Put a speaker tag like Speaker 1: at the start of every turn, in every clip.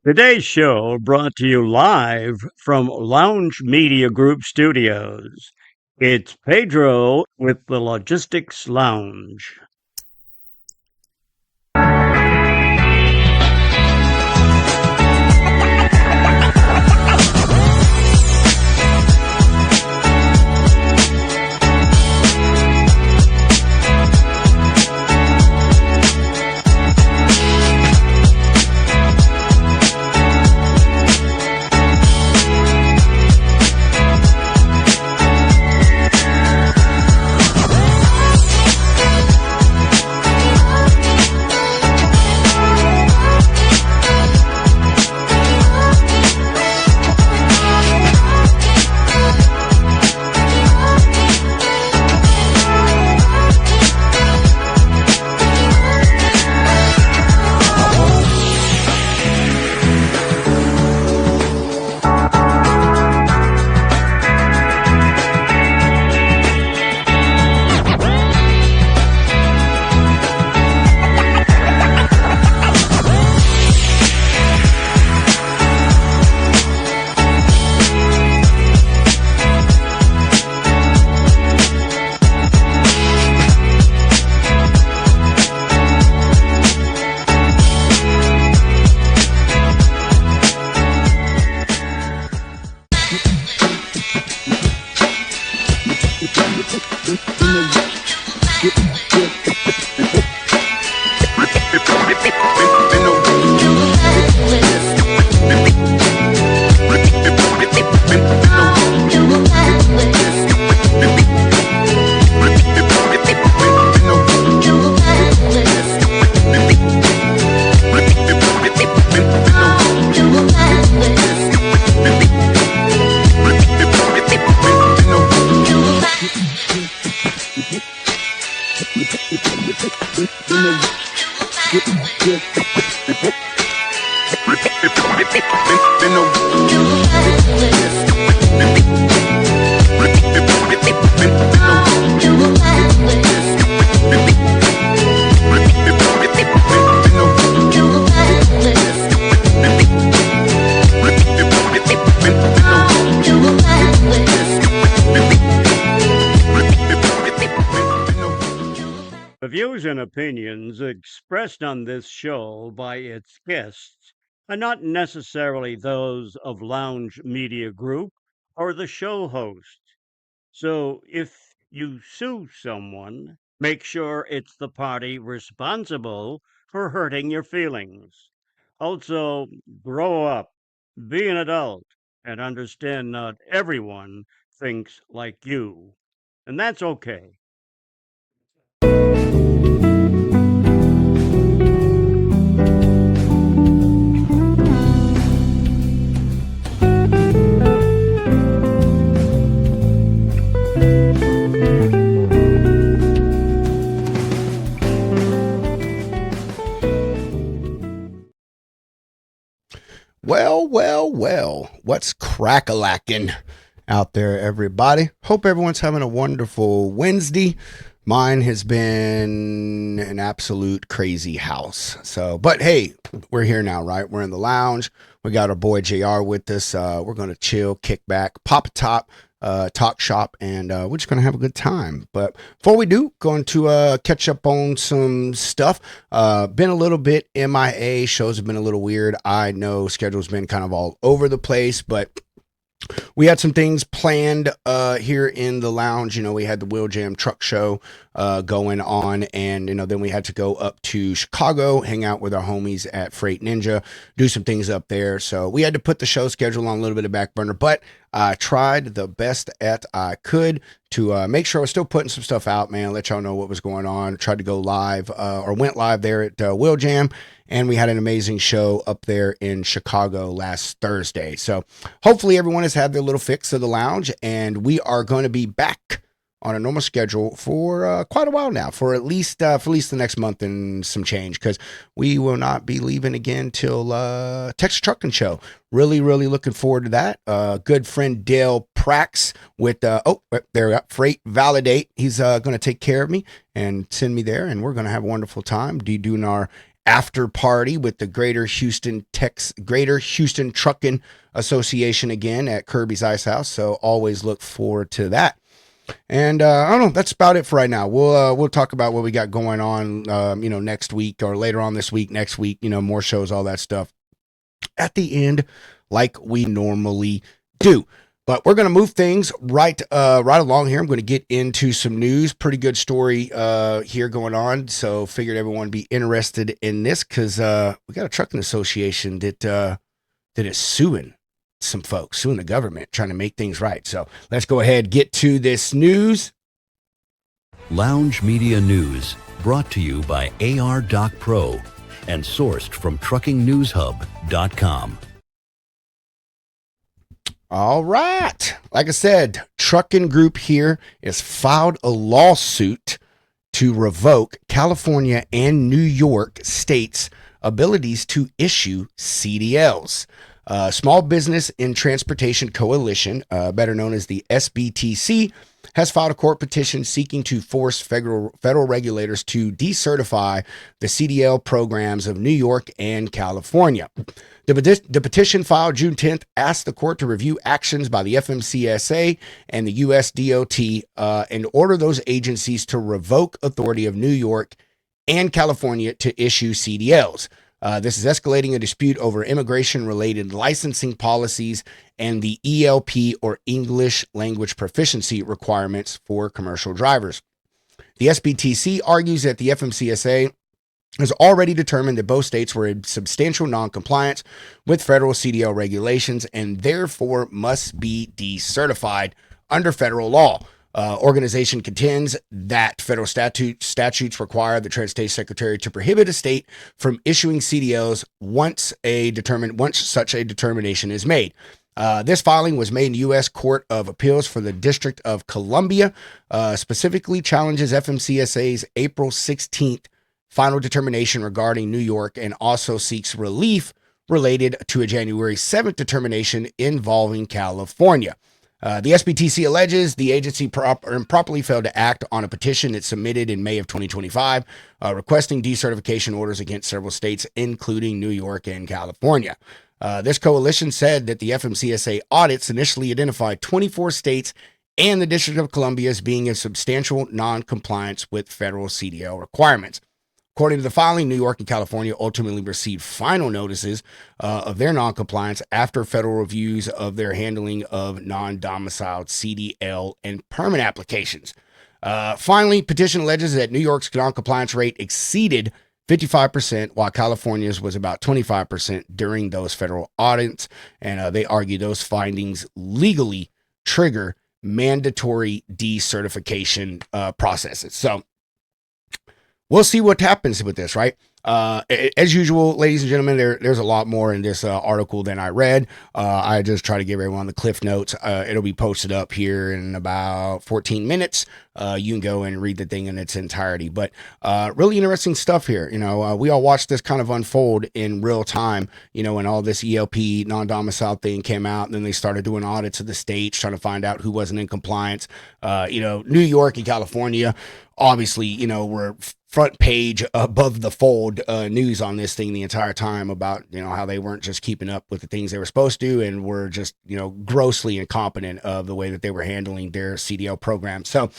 Speaker 1: Today's show brought to you live from Lounge Media Group Studios. It's Pedro with the Logistics Lounge. The views and opinions expressed on this show by its guests are not necessarily those of Lounge Media Group or the show host. So if you sue someone, make sure it's the party responsible for hurting your feelings. Also, grow up, be an adult, and understand not everyone thinks like you. And that's okay.
Speaker 2: Well, what's crack-a-lacking out there, everybody? Hope everyone's having a wonderful Wednesday. Mine has been an absolute crazy house. But hey, we're here now, right? We're in the lounge. We got our boy JR with us. We're going to chill, kick back, pop a top, talk shop, and we're just going to have a good time. But before we do, going to catch up on some stuff. Been a little bit MIA. Shows have been a little weird. I know schedule's been kind of all over the place, but we had some things planned here in the lounge. We had the Wheel Jam truck show going on, and then we had to go up to Chicago, hang out with our homies at Freight Ninja, do some things up there. So we had to put the show schedule on a little bit of back burner, but I tried the best at I could to make sure I was still putting some stuff out, man. Let y'all know what was going on. Tried to go live or went live there at Wheel Jam. And we had an amazing show up there in Chicago last Thursday. So hopefully everyone has had their little fix of the lounge, and we are going to be back on a normal schedule for quite a while now, for at least the next month and some change, because we will not be leaving again till Texas Trucking Show. Really looking forward to that. Good friend Dale Prax with Freight Validate. He's going to take care of me and send me there, and we're going to have a wonderful time doing our after party with the Greater Houston Trucking Association again at Kirby's Ice House. So always look forward to that. And I don't know. That's about it for right now. We'll talk about what we got going on, next week or later on this week, next week. More shows, all that stuff at the end, like we normally do. But we're going to move things right along here. I'm going to get into some news. Pretty good story here going on. So figured everyone would be interested in this because we got a trucking association that is suing some folks, suing the government, trying to make things right. So let's go ahead, get to this news.
Speaker 3: Lounge Media News, brought to you by AR Doc Pro and sourced from truckingnewshub.com.
Speaker 2: All right. Like I said, Trucking Group here has filed a lawsuit to revoke California and New York states' abilities to issue CDLs. Small Business and Transportation Coalition, better known as the SBTC, has filed a court petition seeking to force federal regulators to decertify the CDL programs of New York and California. The petition filed June 10th asked the court to review actions by the FMCSA and the US DOT and order those agencies to revoke authority of New York and California to issue CDLs. This is escalating a dispute over immigration-related licensing policies and the ELP, or English Language Proficiency, requirements for commercial drivers. The SBTC argues that the FMCSA has already determined that both states were in substantial noncompliance with federal CDL regulations and therefore must be decertified under federal law. Organization contends that federal statutes require the Transportation Secretary to prohibit a state from issuing CDLs once such a determination is made. This filing was made in the U.S. Court of Appeals for the District of Columbia, specifically challenges FMCSA's April 16th final determination regarding New York and also seeks relief related to a January 7th determination involving California. The SBTC alleges the agency improperly failed to act on a petition it submitted in May of 2025, requesting decertification orders against several states, including New York and California. This coalition said that the FMCSA audits initially identified 24 states and the District of Columbia as being in substantial non-compliance with federal CDL requirements. According to the filing, New York and California ultimately received final notices of their noncompliance after federal reviews of their handling of non-domiciled CDL and permit applications. Finally, petition alleges that New York's noncompliance rate exceeded 55%, while California's was about 25% during those federal audits, and they argue those findings legally trigger mandatory decertification processes. So, we'll see what happens with this, right? As usual, ladies and gentlemen, there's a lot more in this article than I read. I just try to give everyone the cliff notes. It'll be posted up here in about 14 minutes. You can go and read the thing in its entirety. But really interesting stuff here. We all watched this kind of unfold in real time, when all this ELP non-domicile thing came out, and then they started doing audits of the states, trying to find out who wasn't in compliance. New York and California, obviously, were front page above the fold news on this thing the entire time about, how they weren't just keeping up with the things they were supposed to and were just, grossly incompetent of the way that they were handling their CDL program. So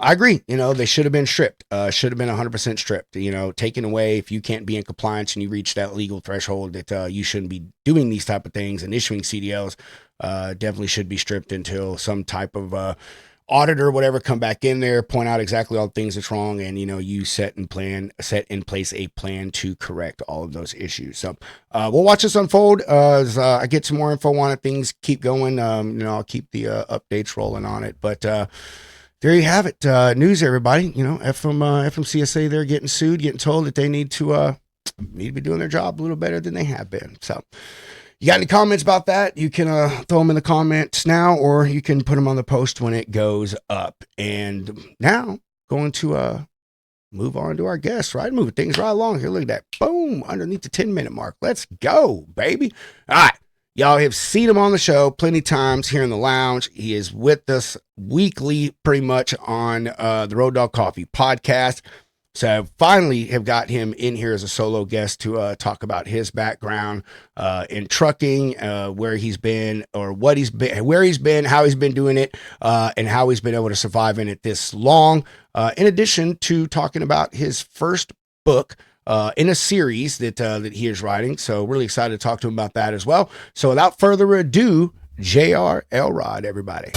Speaker 2: I agree. They should have been stripped, should have been 100% stripped, taken away. If you can't be in compliance and you reach that legal threshold that you shouldn't be doing these type of things and issuing CDLs, definitely should be stripped until some type of auditor, whatever, come back in there, point out exactly all the things that's wrong, and you set in place a plan to correct all of those issues. So we'll watch this unfold as I get some more info on it. Things keep going. I'll keep the updates rolling on it. But there you have it. News, everybody. FMCSA, they're getting sued, getting told that they need to be doing their job a little better than they have been. So. You got any comments about that? You can throw them in the comments now, or you can put them on the post when it goes up. And now, going to move on to our guest, right? Moving things right along here. Look at that. Boom, underneath the 10-minute mark. Let's go, baby. All right. Y'all have seen him on the show plenty of times here in the lounge. He is with us weekly, pretty much, on the Road Dog Coffee podcast. So finally have got him in here as a solo guest to talk about his background in trucking, where he's been or what he's been, where he's been, how he's been doing it, and how he's been able to survive in it this long. In addition to talking about his first book in a series that he is writing. So really excited to talk to him about that as well. So without further ado, J.R. Elrod, everybody.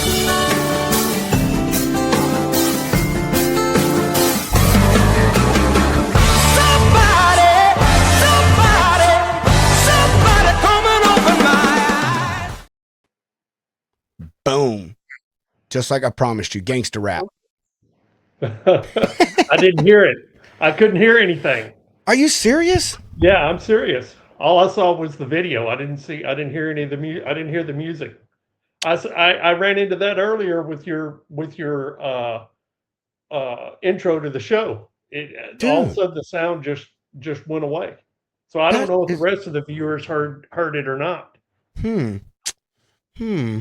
Speaker 2: Boom. Just like I promised you, gangster rap.
Speaker 4: I didn't hear it. I couldn't hear anything.
Speaker 2: Are you serious?
Speaker 4: Yeah, I'm serious. All I saw was the video. I didn't hear any of the I didn't hear the music. I ran into that earlier with your intro to the show. All of a
Speaker 2: Dude,
Speaker 4: sudden the sound just went away. So I don't
Speaker 2: that
Speaker 4: know if the
Speaker 2: is
Speaker 4: rest of the viewers heard it or not.
Speaker 2: hmm. Hmm.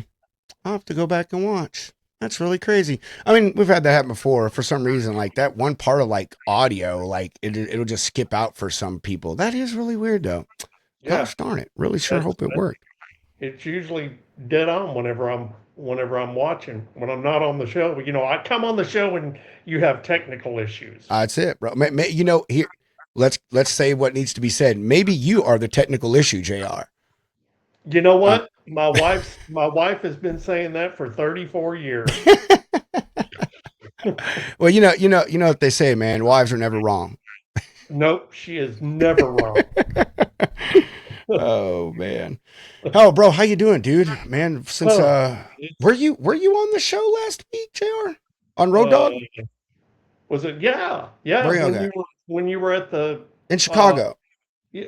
Speaker 2: I'll have to go back and watch. That's really crazy. I mean, we've had that happen before. For some reason, like that one part of like audio, like it'll just skip out for some people. That is really weird though.
Speaker 4: Yeah,
Speaker 2: Gosh darn it. Really sure
Speaker 4: that's
Speaker 2: hope it worked.
Speaker 4: it's usually dead on whenever I'm watching. When I'm not on the show, I come on the show and you have technical issues.
Speaker 2: That's it, bro. You know, here let's say what needs to be said. Maybe you are the technical issue, Jr.
Speaker 4: You know
Speaker 2: Uh,
Speaker 4: what? My wife has been saying that for 34 years.
Speaker 2: well, you know what they say, man. Wives are never wrong.
Speaker 4: Nope, she is never wrong.
Speaker 2: Oh man. Oh, bro, how you doing, dude? Man, since
Speaker 4: Oh,
Speaker 2: were
Speaker 4: it's
Speaker 2: you on the show last week, JR? On Road
Speaker 4: uh,
Speaker 2: Dog?
Speaker 4: was it? Yeah, yeah.
Speaker 2: Where you
Speaker 4: When
Speaker 2: okay?
Speaker 4: you were at the
Speaker 2: In
Speaker 4: uh,
Speaker 2: Chicago.
Speaker 4: yeah,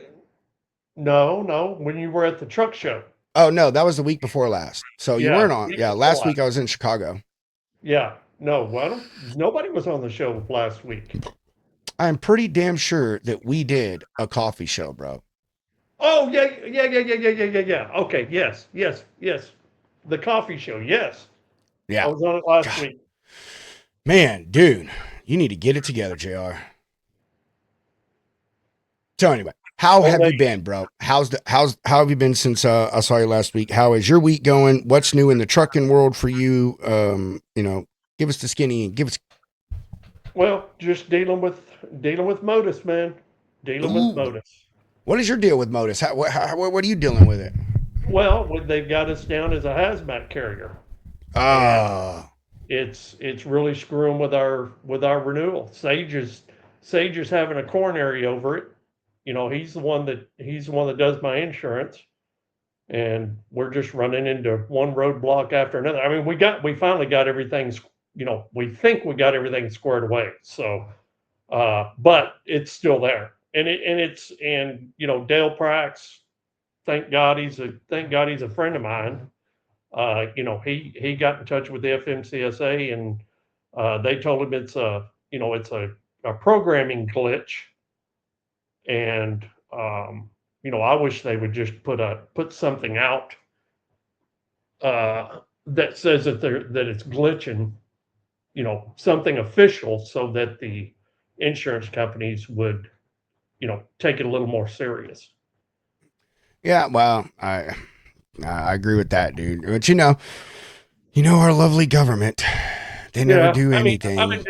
Speaker 4: no, when you were at the truck show.
Speaker 2: Oh no, that was the week before last. So you
Speaker 4: Yeah,
Speaker 2: weren't on.
Speaker 4: week
Speaker 2: Yeah,
Speaker 4: before
Speaker 2: last
Speaker 4: last.
Speaker 2: week I was in Chicago.
Speaker 4: Yeah, no, well, nobody was on the show last week.
Speaker 2: I'm pretty damn sure that we did a coffee show, bro.
Speaker 4: Oh yeah, yeah, yeah, yeah, yeah, yeah, yeah, yeah. Okay, yes, yes, yes. The coffee show. Yes, I
Speaker 2: Yeah.
Speaker 4: was on it last
Speaker 2: God,
Speaker 4: week.
Speaker 2: man, dude, you need to get it together, JR. So anyway, how
Speaker 4: Old
Speaker 2: have you
Speaker 4: age.
Speaker 2: been, bro? How have you been since I saw you last week? How is your week going? What's new in the trucking world for you? Give us the skinny and give us.
Speaker 4: Well, just dealing with Modus, man. Dealing with
Speaker 2: Ooh,
Speaker 4: Modus.
Speaker 2: what is your deal with Modus? What are you dealing with it?
Speaker 4: Well, they've got us down as a hazmat carrier, and
Speaker 2: Ah,
Speaker 4: it's really screwing with our renewal. Sage is having a coronary over it. He's the one that does my insurance, and we're just running into one roadblock after another. I mean, we finally got everything. We think we got everything squared away. So, but it's still there, and Dale Prax. Thank God he's a friend of mine. He got in touch with the FMCSA, and they told him it's a programming glitch, and I wish they would just put something out that says that it's glitching, something official, so that the insurance companies would take it a little more serious.
Speaker 2: yeah. Well, I agree with that, dude. But our lovely government, they never
Speaker 4: Yeah,
Speaker 2: do
Speaker 4: I mean,
Speaker 2: anything.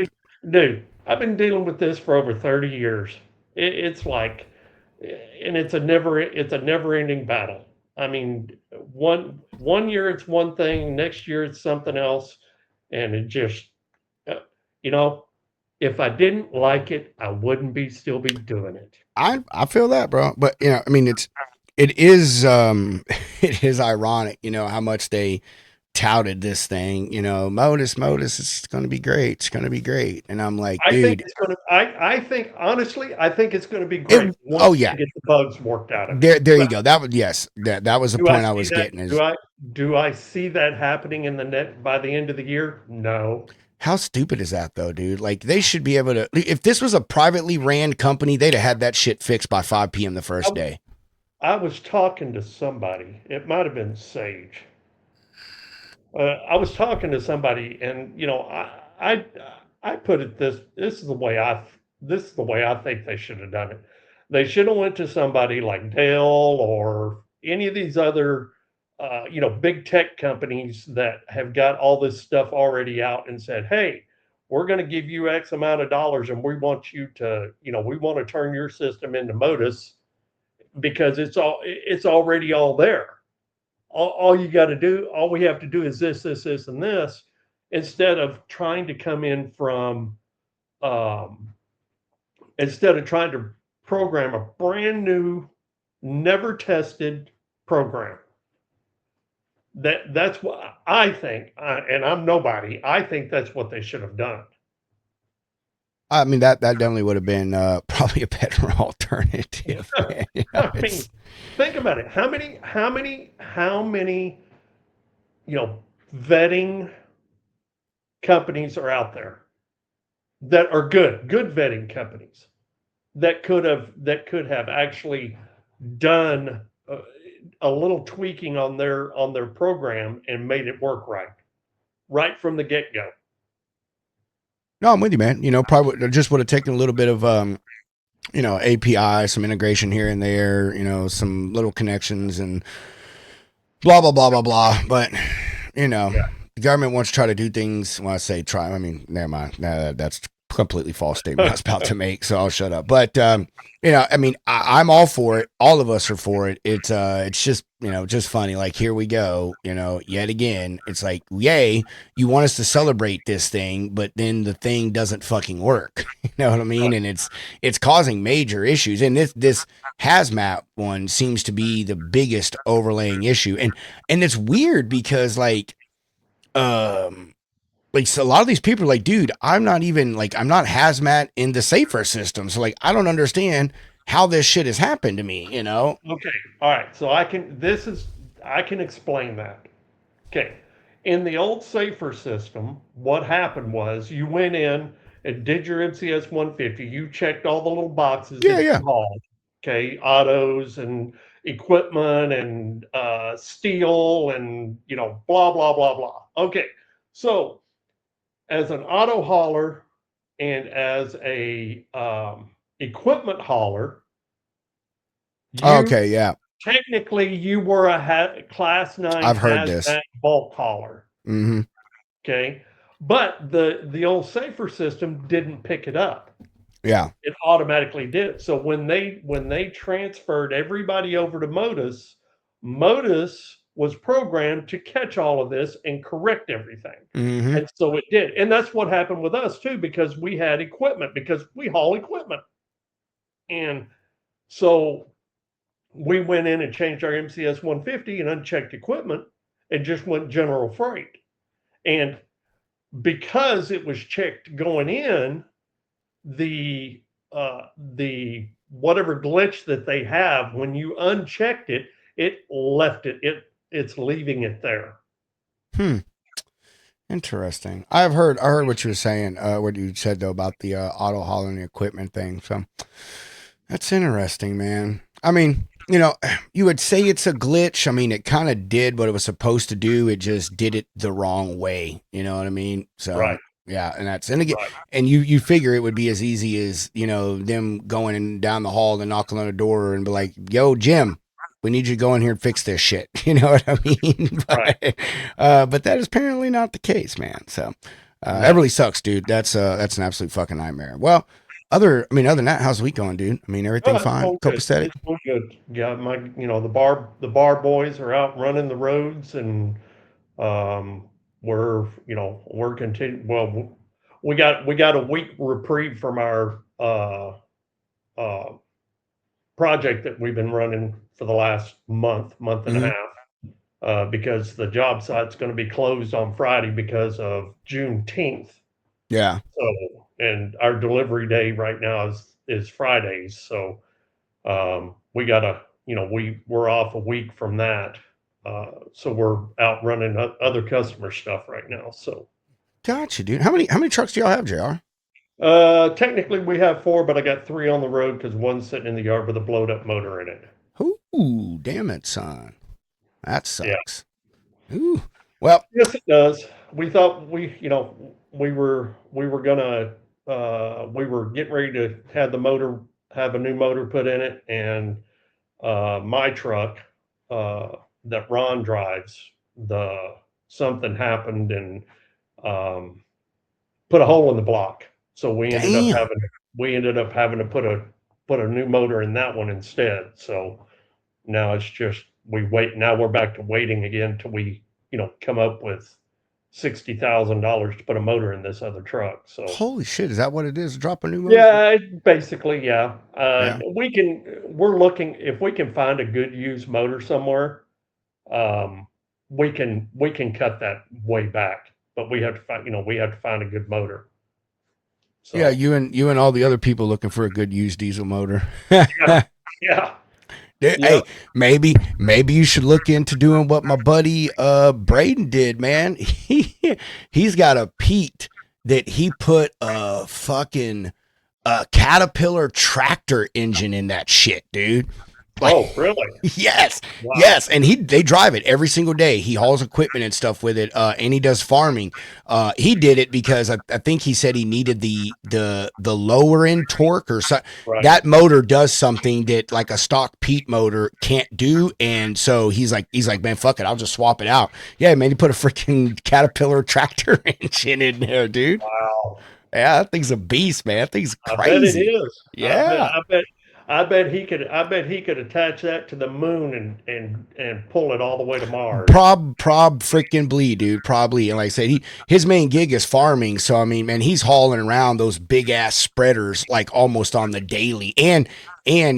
Speaker 4: dude, I've been dealing with this for over 30 years. It's like, and it's a never-ending battle. I mean, one year it's one thing, next year it's something else, and it just, uh, you know, if I didn't like it, I wouldn't be still be doing it.
Speaker 2: I feel that, bro. But I mean, it is it is ironic, how much they touted this thing. Modus, it's going to be great. It's going to be great. And I'm like,
Speaker 4: I think
Speaker 2: dude,
Speaker 4: it's gonna. I think honestly, I think it's gonna be great
Speaker 2: it.
Speaker 4: once
Speaker 2: Oh
Speaker 4: they
Speaker 2: yeah,
Speaker 4: get the bugs worked out of it.
Speaker 2: there you go. That was yes. That was the
Speaker 4: Do I
Speaker 2: point I
Speaker 4: see
Speaker 2: was
Speaker 4: that?
Speaker 2: getting.
Speaker 4: Do
Speaker 2: Is
Speaker 4: I do I see that happening in the net by the end of the year? No.
Speaker 2: how stupid is that though, dude? Like they should be able to. If this was a privately ran company, they'd have had that shit fixed by 5 p.m. the first
Speaker 4: I,
Speaker 2: day.
Speaker 4: I was talking to somebody. It might have been Sage. I was talking to somebody, and I put it this. This is the way this is the way I think they should have done it. They should have went to somebody like Dell or any of these other, big tech companies that have got all this stuff already out and said, "Hey, we're going to give you X amount of dollars, and we want you to, we want to turn your system into Modus because it's already all there. All you got to do, all we have to do is this, and this, instead of trying to come in from, um, instead of trying to program a brand new, never tested program. That's what I think, and I'm nobody. I think that's what they should have done.
Speaker 2: I mean, that definitely would have been probably a better alternative.
Speaker 4: I mean, think about it. How many, vetting companies are out there that are good vetting companies that could have actually done a little tweaking on their program and made it work right from the get-go.
Speaker 2: No, I'm with you, man. Probably just would have taken a little bit of API, some integration here and there, some little connections and blah blah blah blah blah. But the government wants to try to do things. When I say try, I mean never mind. That's completely false statement I was about to make, so I'll shut up. But I mean, I'm all for it. All of us are for it. It's just just funny. Like, here we go. Yet again, it's like, yay, you want us to celebrate this thing, but then the thing doesn't fucking work. You know what I mean? And it's causing major issues. And this hazmat one seems to be the biggest overlaying issue. And it's weird because so a lot of these people are like, dude, I'm not hazmat in the safer system. So I don't understand how this shit has happened to me,
Speaker 4: Okay. All right. So I can explain that. Okay. In the old safer system, what happened was you went in and did your MCS 150. You checked all the little boxes that you hauled. Okay. Autos and equipment and steel and, blah, blah, blah, blah. Okay. So as an auto hauler and as a equipment hauler,
Speaker 2: Okay, yeah.
Speaker 4: technically you were a class 9
Speaker 2: I've heard this.
Speaker 4: bulk hauler.
Speaker 2: Mm-hmm.
Speaker 4: Okay, but the old safer system didn't pick it up.
Speaker 2: Yeah,
Speaker 4: it automatically did it. So when they transferred everybody over to Modus was programmed to catch all of this and correct everything.
Speaker 2: mm-hmm.
Speaker 4: And so it did. And that's what happened with us too, because we had equipment, because we haul equipment. And so we went in and changed our MCS 150 and unchecked equipment and just went general freight. And because it was checked going in, the whatever glitch that they have, when you unchecked it, it left it's leaving it there.
Speaker 2: Interesting. I heard what you were saying, what you said though about the auto hauling equipment thing. So that's interesting, man. I mean, you would say it's a glitch. I mean, it kind of did what it was supposed to do. It just did it the wrong way. You know what I mean? So
Speaker 4: Right.
Speaker 2: yeah, and again, and you figure it would be as easy as them going down the hall and knocking on a door and be like, "Yo, Jim, we need you to go in here and fix this shit." You know what I mean? But that is apparently not the case, man. So that really sucks, dude. That's an absolute fucking nightmare. Well, other than that, how's the week going, dude? I mean, everything fine, copacetic.
Speaker 4: It's going good. Yeah, the bar boys are out running the roads, and we're continuing. Well, we got a week reprieve from our project that we've been running for the last month and a half, because the job site's going to be closed on Friday because of Juneteenth.
Speaker 2: Yeah.
Speaker 4: So, and our delivery day right now is Fridays. So, we gotta, we're off a week from that. So we're out running other customer stuff right now. So.
Speaker 2: Gotcha, dude. How many trucks do y'all have, JR?
Speaker 4: Technically we have 4, but I got 3 on the road because one's sitting in the yard with a blowed up motor in it.
Speaker 2: Ooh, damn it, son. That sucks.
Speaker 4: Yeah.
Speaker 2: Ooh. Well,
Speaker 4: yes, it does. We thought we were gonna we were getting ready to have a new motor put in it, and my truck that Ron drives, the something happened and um, put a hole in the block. So
Speaker 2: Damn.
Speaker 4: we ended up having to put a new motor in that one instead. So now it's just we wait. Now we're back to waiting again till we come up with $60,000 to put a motor in this other truck. So
Speaker 2: Holy shit, is that what it is? Drop a new motor?
Speaker 4: yeah, basically, yeah.
Speaker 2: Yeah.
Speaker 4: We're looking if we can find a good used motor somewhere. Um, we can cut that way back, but we have to find a good motor.
Speaker 2: Yeah,
Speaker 4: So
Speaker 2: you and all the other people looking for a good used diesel motor.
Speaker 4: yeah, yeah,
Speaker 2: Hey,
Speaker 4: yep.
Speaker 2: maybe you should look into doing what my buddy Braden did, man. He's got a Pete that he put a fucking Caterpillar tractor engine in that shit, dude. Like,
Speaker 4: Oh, really?
Speaker 2: yes,
Speaker 4: Wow.
Speaker 2: yes, and they drive it every single day. He hauls equipment and stuff with it, and he does farming. He did it because I think he said he needed the lower end torque or so.
Speaker 4: Right.
Speaker 2: That motor does something that like a stock Pete motor can't do, and so he's like, man, fuck it, I'll just swap it out. Yeah, man, he put a freaking Caterpillar tractor engine in there, dude.
Speaker 4: Wow.
Speaker 2: Yeah, that thing's a beast, man. That thing's
Speaker 4: I bet it
Speaker 2: crazy.
Speaker 4: is.
Speaker 2: Yeah.
Speaker 4: I bet he could attach that to the moon and pull it all the way to Mars.
Speaker 2: Prob freaking bleed, dude. Probably. And like I said, his main gig is farming. So I mean, man, he's hauling around those big ass spreaders like almost on the daily. And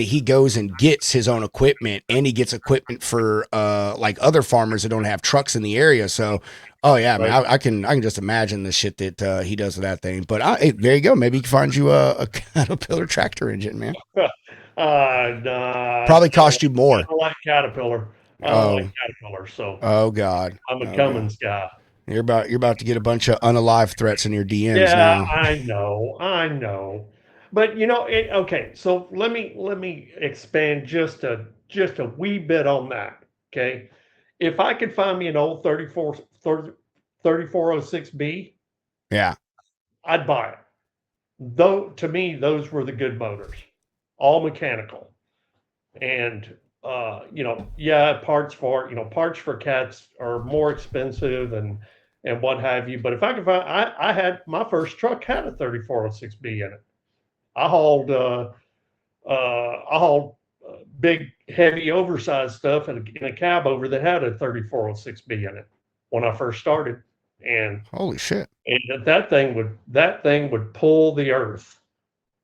Speaker 2: he goes and gets his own equipment, and he gets equipment for like other farmers that don't have trucks in the area. So oh yeah, man,
Speaker 4: Right.
Speaker 2: I can just imagine the shit that he does with that thing. But hey, there you go. Maybe he can find you a Caterpillar tractor engine, man.
Speaker 4: Nah,
Speaker 2: Probably cost you
Speaker 4: I
Speaker 2: more.
Speaker 4: don't like Caterpillar. I don't like
Speaker 2: Oh,
Speaker 4: Caterpillar, so
Speaker 2: oh God.
Speaker 4: I'm a
Speaker 2: Oh God.
Speaker 4: Cummins guy.
Speaker 2: You're about to get a bunch of unalive threats in your DMs
Speaker 4: Yeah,
Speaker 2: now.
Speaker 4: I know. But okay, so let me expand just a wee bit on that. Okay. If I could find me an old 3406B,
Speaker 2: Yeah.
Speaker 4: I'd buy it. Though to me, those were the good motors, all mechanical. And yeah, parts for cats are more expensive and what have you. But if I could find, I had my first truck had a 3406B in it. I hauled I hauled big, heavy, oversized stuff in a cab over that had a 3406B in it when I first started, and
Speaker 2: Holy shit.
Speaker 4: that thing would pull the earth.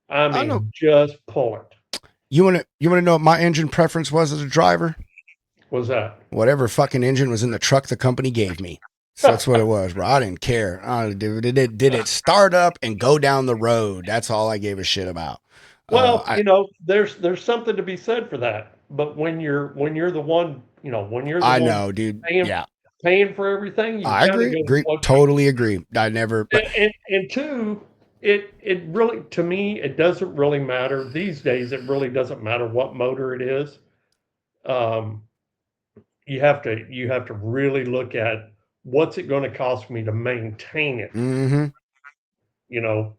Speaker 4: I
Speaker 2: I know.
Speaker 4: mean, just pull it.
Speaker 2: You wanna know what my engine preference was as a driver?
Speaker 4: Was that?
Speaker 2: Whatever fucking engine was in the truck the company gave me. So that's what it was, bro. I didn't care. Did it start up and go down the road? That's all I gave a shit about.
Speaker 4: Well,
Speaker 2: I
Speaker 4: there's something to be said for that. But when you're the one, when you're the
Speaker 2: I
Speaker 4: one
Speaker 2: know, dude.
Speaker 4: paying
Speaker 2: Yeah,
Speaker 4: paying for everything, you
Speaker 2: I
Speaker 4: got to
Speaker 2: agree.
Speaker 4: go with
Speaker 2: Agree.
Speaker 4: what you
Speaker 2: Totally agree. I never. But
Speaker 4: and two, it really to me it doesn't really matter these days. It really doesn't matter what motor it is. Um, you have to really look at what's it going to cost me to maintain it.
Speaker 2: mm-hmm.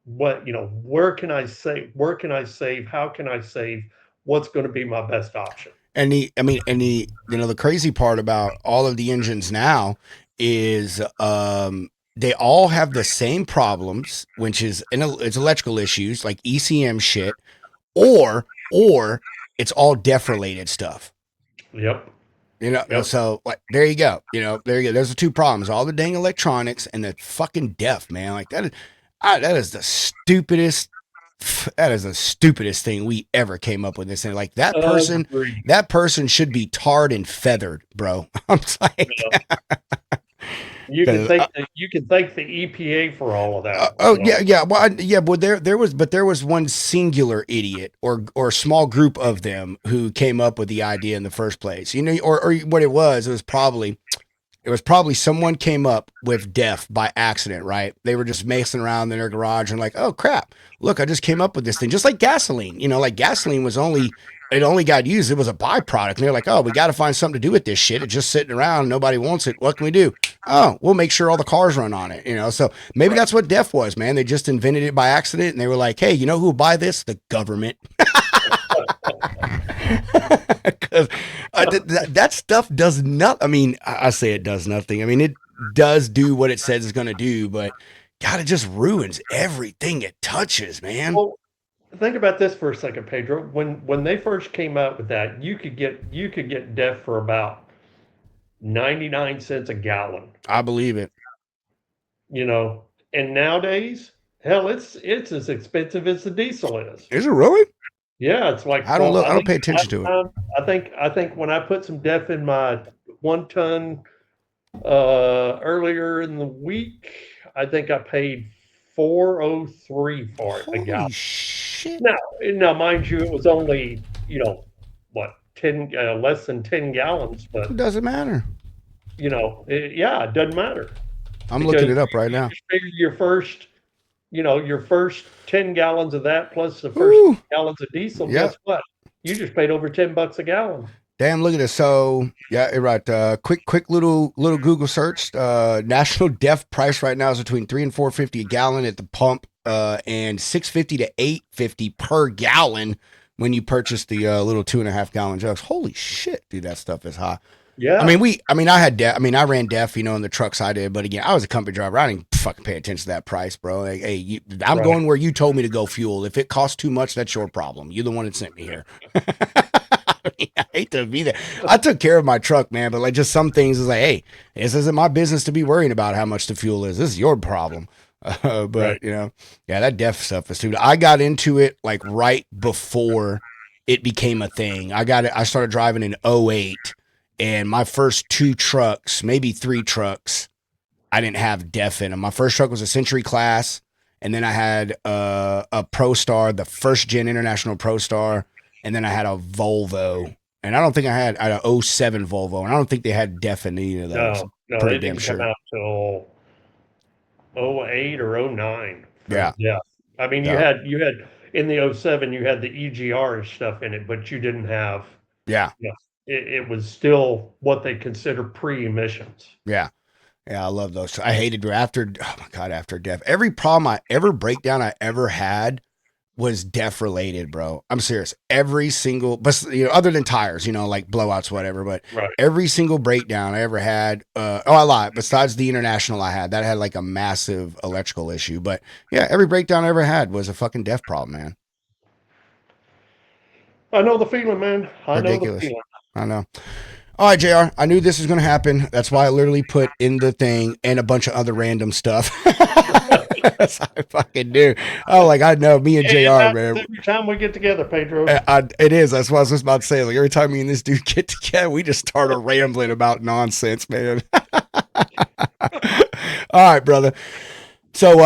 Speaker 4: Where can I save? Where can I save? How can I save? What's going to be my best option?
Speaker 2: The crazy part about all of the engines now is they all have the same problems, which is it's electrical issues like ECM shit, or it's all def related stuff.
Speaker 4: Yep. Yep.
Speaker 2: So like there you go. There you go. There's the two problems: all the dang electronics and the fucking def, man. Like that is the stupidest. That is the stupidest thing we ever came up with. This and like
Speaker 4: Agreed.
Speaker 2: that person should be tarred and feathered, bro. I'm like,
Speaker 4: You can thank the EPA for all of that.
Speaker 2: oh yeah. Well, yeah. But there was one singular idiot or small group of them who came up with the idea in the first place. Or what it was probably someone came up with def by accident, right? They were just messing around in their garage and like, oh crap, look, I just came up with this thing, just like gasoline. Like gasoline was only it only got used. It was a byproduct. And they're like, oh, we got to find something to do with this shit. It's just sitting around. Nobody wants it. What can we do? Oh, we'll make sure all the cars run on it. So maybe that's what DEF was, man. They just invented it by accident, and they were like, hey, you know who will buy this? The government. Because that stuff does not. I mean, I say it does nothing. I mean, it does do what it says it's going to do, but God, it just ruins everything it touches, man.
Speaker 4: Well, think about this for a second, Pedro. When they first came out with that, you could get DEF for about 99 cents a gallon.
Speaker 2: I believe it.
Speaker 4: And nowadays, hell, it's as expensive as the diesel is.
Speaker 2: Is it really?
Speaker 4: Yeah, it's like
Speaker 2: I don't look. I don't pay attention to it.
Speaker 4: I think when I put some DEF in my 1 ton earlier in the week, I think I paid 403 for it a
Speaker 2: Holy
Speaker 4: gallon.
Speaker 2: shit!
Speaker 4: Now, mind you, it was only what 10 less than 10 gallons, but
Speaker 2: It doesn't matter.
Speaker 4: it doesn't matter.
Speaker 2: I'm looking it up right now.
Speaker 4: Just figure your first 10 gallons of that plus the first
Speaker 2: Woo.
Speaker 4: 10 gallons of diesel.
Speaker 2: Yep.
Speaker 4: Guess what? You just paid over $10 a gallon.
Speaker 2: Damn, look at this. So yeah, right. Quick little Google search. National DEF price right now is between $3 and $4.50 a gallon at the pump, and $6.50 to $8.50 per gallon when you purchase the little 2.5 gallon jugs. Holy shit, dude, that stuff is high.
Speaker 4: Yeah.
Speaker 2: I mean, I had DEF. I mean, I ran DEF, in the trucks I did. But again, I was a company driver. I didn't fucking pay attention to that price, bro. Like, hey, I'm
Speaker 4: Right.
Speaker 2: going where you told me to go fuel. If it costs too much, that's your problem. You're the one that sent me here. I hate to be there. I took care of my truck, man, but like just some things is like, hey, this isn't my business to be worrying about how much the fuel is. This is your problem. But
Speaker 4: Right.
Speaker 2: yeah, that DEF stuff is too. I got into it like right before it became a thing. I started driving in 08, and my first 2 trucks, maybe 3 trucks, I didn't have DEF in them. My first truck was a Century Class, and then I had a Pro Star, the first gen International Pro Star, and then I had a Volvo. And I don't think I had a 07 Volvo, and I don't think they had DEF in either of those.
Speaker 4: No,
Speaker 2: Pretty
Speaker 4: it
Speaker 2: damn
Speaker 4: didn't come
Speaker 2: sure.
Speaker 4: out till 08 or 09.
Speaker 2: Yeah.
Speaker 4: Yeah. I mean,
Speaker 2: Yeah.
Speaker 4: you had in the 07, you had the EGR and stuff in it, but you didn't have,
Speaker 2: Yeah.
Speaker 4: it was still what they consider pre-emissions.
Speaker 2: Yeah. Yeah, I love those. I hated after DEF. Every breakdown I ever had was DEF related, bro. I'm serious. Every single, but other than tires, like blowouts, whatever. But
Speaker 4: Right.
Speaker 2: every single breakdown I ever had, I lied. Besides the International I had, that had like a massive electrical issue. But yeah, every breakdown I ever had was a fucking DEF problem, man.
Speaker 4: I know the feeling, man. I know the
Speaker 2: Ridiculous.
Speaker 4: feeling.
Speaker 2: I know. All right, JR. I knew this was going to happen. That's why I literally put in the thing and a bunch of other random stuff. That's how I fucking do. Oh, like I know me and
Speaker 4: It
Speaker 2: JR,
Speaker 4: happens
Speaker 2: man.
Speaker 4: every time we get together, Pedro.
Speaker 2: It is. That's what I was just about to say. Like every time me and this dude get together, we just start a rambling about nonsense, man. All right, brother. So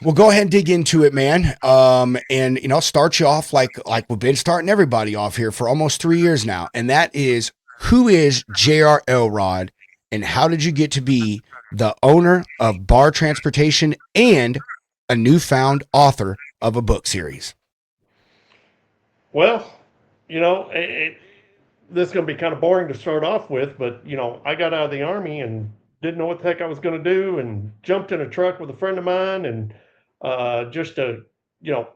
Speaker 2: we'll go ahead and dig into it, man. And I'll start you off like we've been starting everybody off here for almost 3 years now, and that is, who is J.R. Elrod, and how did you get to be the owner of Bar Transportation and a newfound author of a book series?
Speaker 4: Well, this is going to be kind of boring to start off with, but I got out of the Army and didn't know what the heck I was going to do, and jumped in a truck with a friend of mine, and just to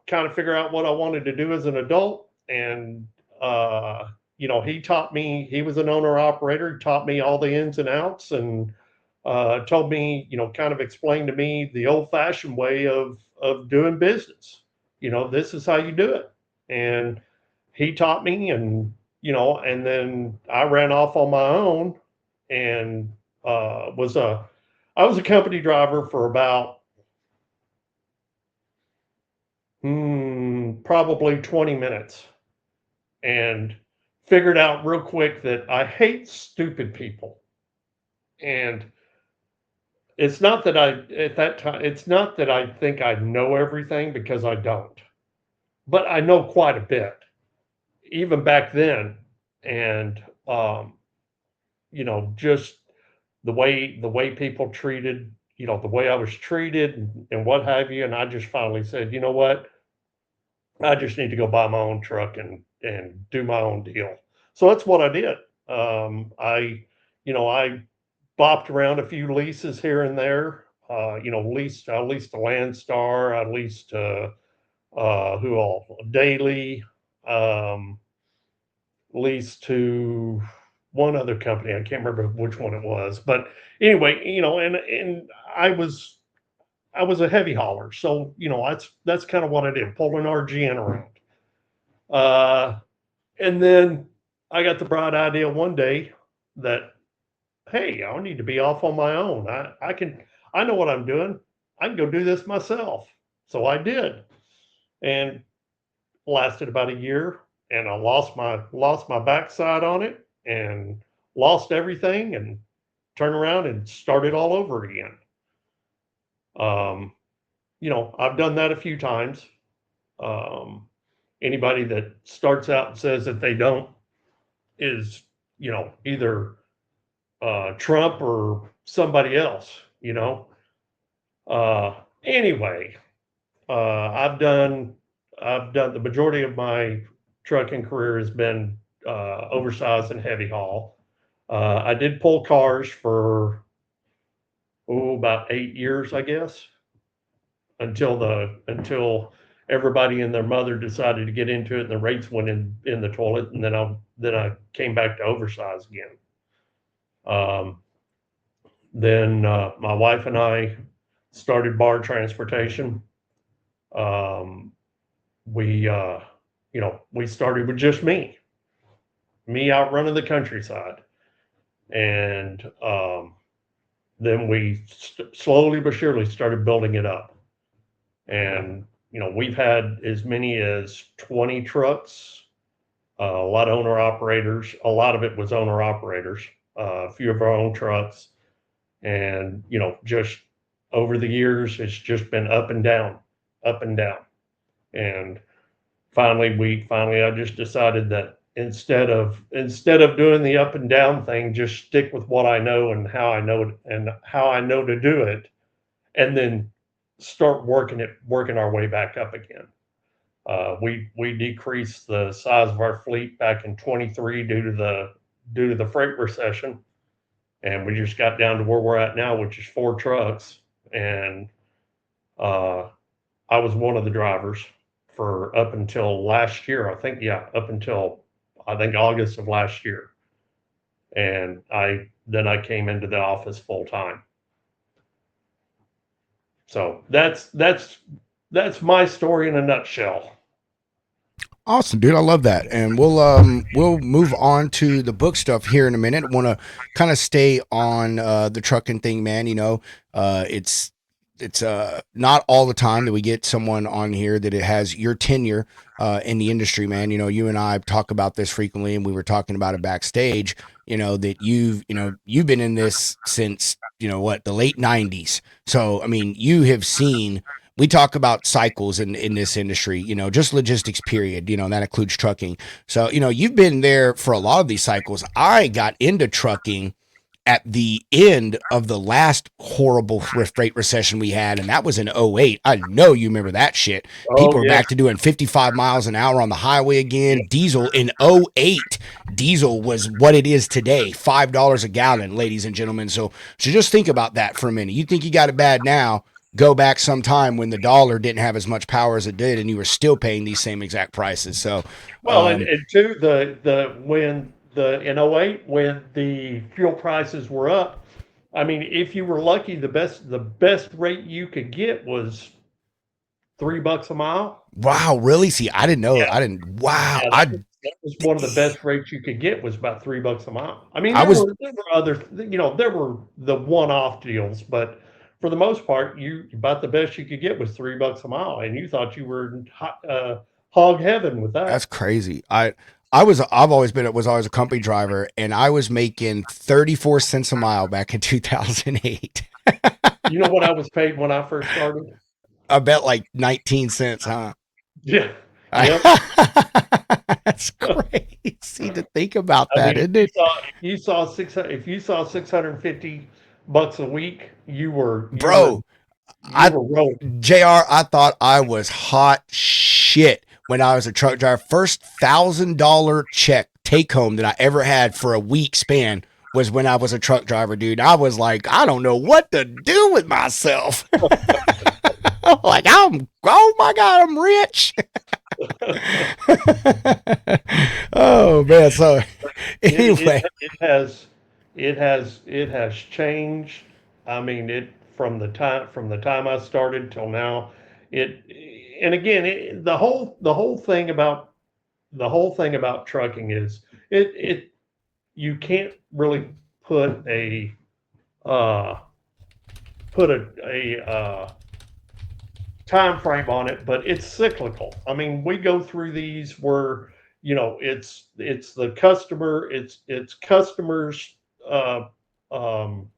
Speaker 4: kind of figure out what I wanted to do as an adult. And he taught me. He was an owner operator. He taught me all the ins and outs, and told me, kind of explained to me the old fashioned way of doing business. This is how you do it. And he taught me, and and then I ran off on my own, and I was a company driver for about probably 20 minutes, and figured out real quick that I hate stupid people. And it's not that it's not that I think I know everything, because I don't, but I know quite a bit, even back then. And just the way people treated, the way I was treated, and what have you. And I just finally said, you know what? I just need to go buy my own truck and and do my own deal. So that's what I did. I bopped around a few leases here and there. I leased a Landstar. I leased who all Daily. Um, Leased to one other company. I can't remember which one it was, but anyway, and I was a heavy hauler, so that's kind of what I did, pulled an RGN around. Uh, and then I got the bright idea one day that, hey, I need to be off on my own. I know what I'm doing. I can go do this myself. So I did, and lasted about a year, and I lost my backside on it, and lost everything, and turned around and started all over again. Um, I've done that a few times. Um, Anybody that starts out and says that they don't is, either Trump or somebody else, Anyway, I've done the majority of my trucking career has been oversized and heavy haul. I did pull cars for about 8 years, I guess, until everybody and their mother decided to get into it, and the rates went in the toilet, and then I came back to oversize again. Um, then my wife and I started bar transportation. Um, we started with just me out running the countryside, and then we slowly but surely started building it up. And we've had as many as 20 trucks, a lot of owner operators. A lot of it was owner operators, a few of our own trucks, and just over the years, it's just been up and down, up and down. And finally I just decided that instead of doing the up and down thing, just stick with what I know and how I know to do it, and then start working our way back up again. We decreased the size of our fleet back in 23 due to the freight recession, and we just got down to where we're at now, which is 4 trucks. And uh, I was one of the drivers for up until last year. Up until I think August of last year, and I came into the office full time. So that's my story in a nutshell.
Speaker 2: Awesome, dude. I love that. And we'll move on to the book stuff here in a minute. Want to kind of stay on the trucking thing, man. It's not all the time that we get someone on here that it has your tenure in the industry, man. You and I talk about this frequently, and we were talking about it backstage. That you've been in this since the late '90s. So I mean, you have seen. We talk about cycles in this industry, just logistics period, and that includes trucking. So, you've been there for a lot of these cycles. I got into trucking at the end of the last horrible freight recession we had, and that was in '08. I know you remember that shit.
Speaker 4: Oh
Speaker 2: People are
Speaker 4: yeah,
Speaker 2: back to doing 55 miles an hour on the highway again. Diesel in '08, diesel was what it is today, $5 a gallon, ladies and gentlemen. So just think about that for a minute. You think you got it bad now, go back sometime when the dollar didn't have as much power as it did, and you were still paying these same exact prices. So,
Speaker 4: well, and two, the when the in '08 when the fuel prices were up, I mean, if you were lucky, the best rate you could get was $3 a mile.
Speaker 2: wow, really? See, I didn't know.
Speaker 4: Yeah,
Speaker 2: I didn't. Wow,
Speaker 4: yeah, that was one of the best rates you could get, was about $3 a mile. I mean,
Speaker 2: I was
Speaker 4: there were the one-off deals, but for the most part, about the best you could get was $3 a mile, and you thought you were in hog heaven with
Speaker 2: That's
Speaker 4: that.
Speaker 2: crazy. I've always been was always a company driver, and I was making 34 cents a mile back in 2008.
Speaker 4: You know what I was paid when I first started?
Speaker 2: I bet like 19 cents, huh?
Speaker 4: Yeah. Yep.
Speaker 2: That's crazy to think about
Speaker 4: I
Speaker 2: that,
Speaker 4: mean,
Speaker 2: isn't it?
Speaker 4: if you saw $650 a week, you were
Speaker 2: Bro,
Speaker 4: you
Speaker 2: I
Speaker 4: were rolling.
Speaker 2: JR, I thought I was hot shit when I was a truck driver. First $1,000 check take home that I ever had for a week span was when I was a truck driver, dude. I was like, I don't know what to do with myself. Like, oh my God, I'm rich. Oh man. So anyway,
Speaker 4: it has changed. I mean, it from the time I started till now. It and again, the whole thing about trucking is it you can't really put a uh, time frame on it, but it's cyclical. I mean, we go through these where it's the customer, it's customers, uh, um,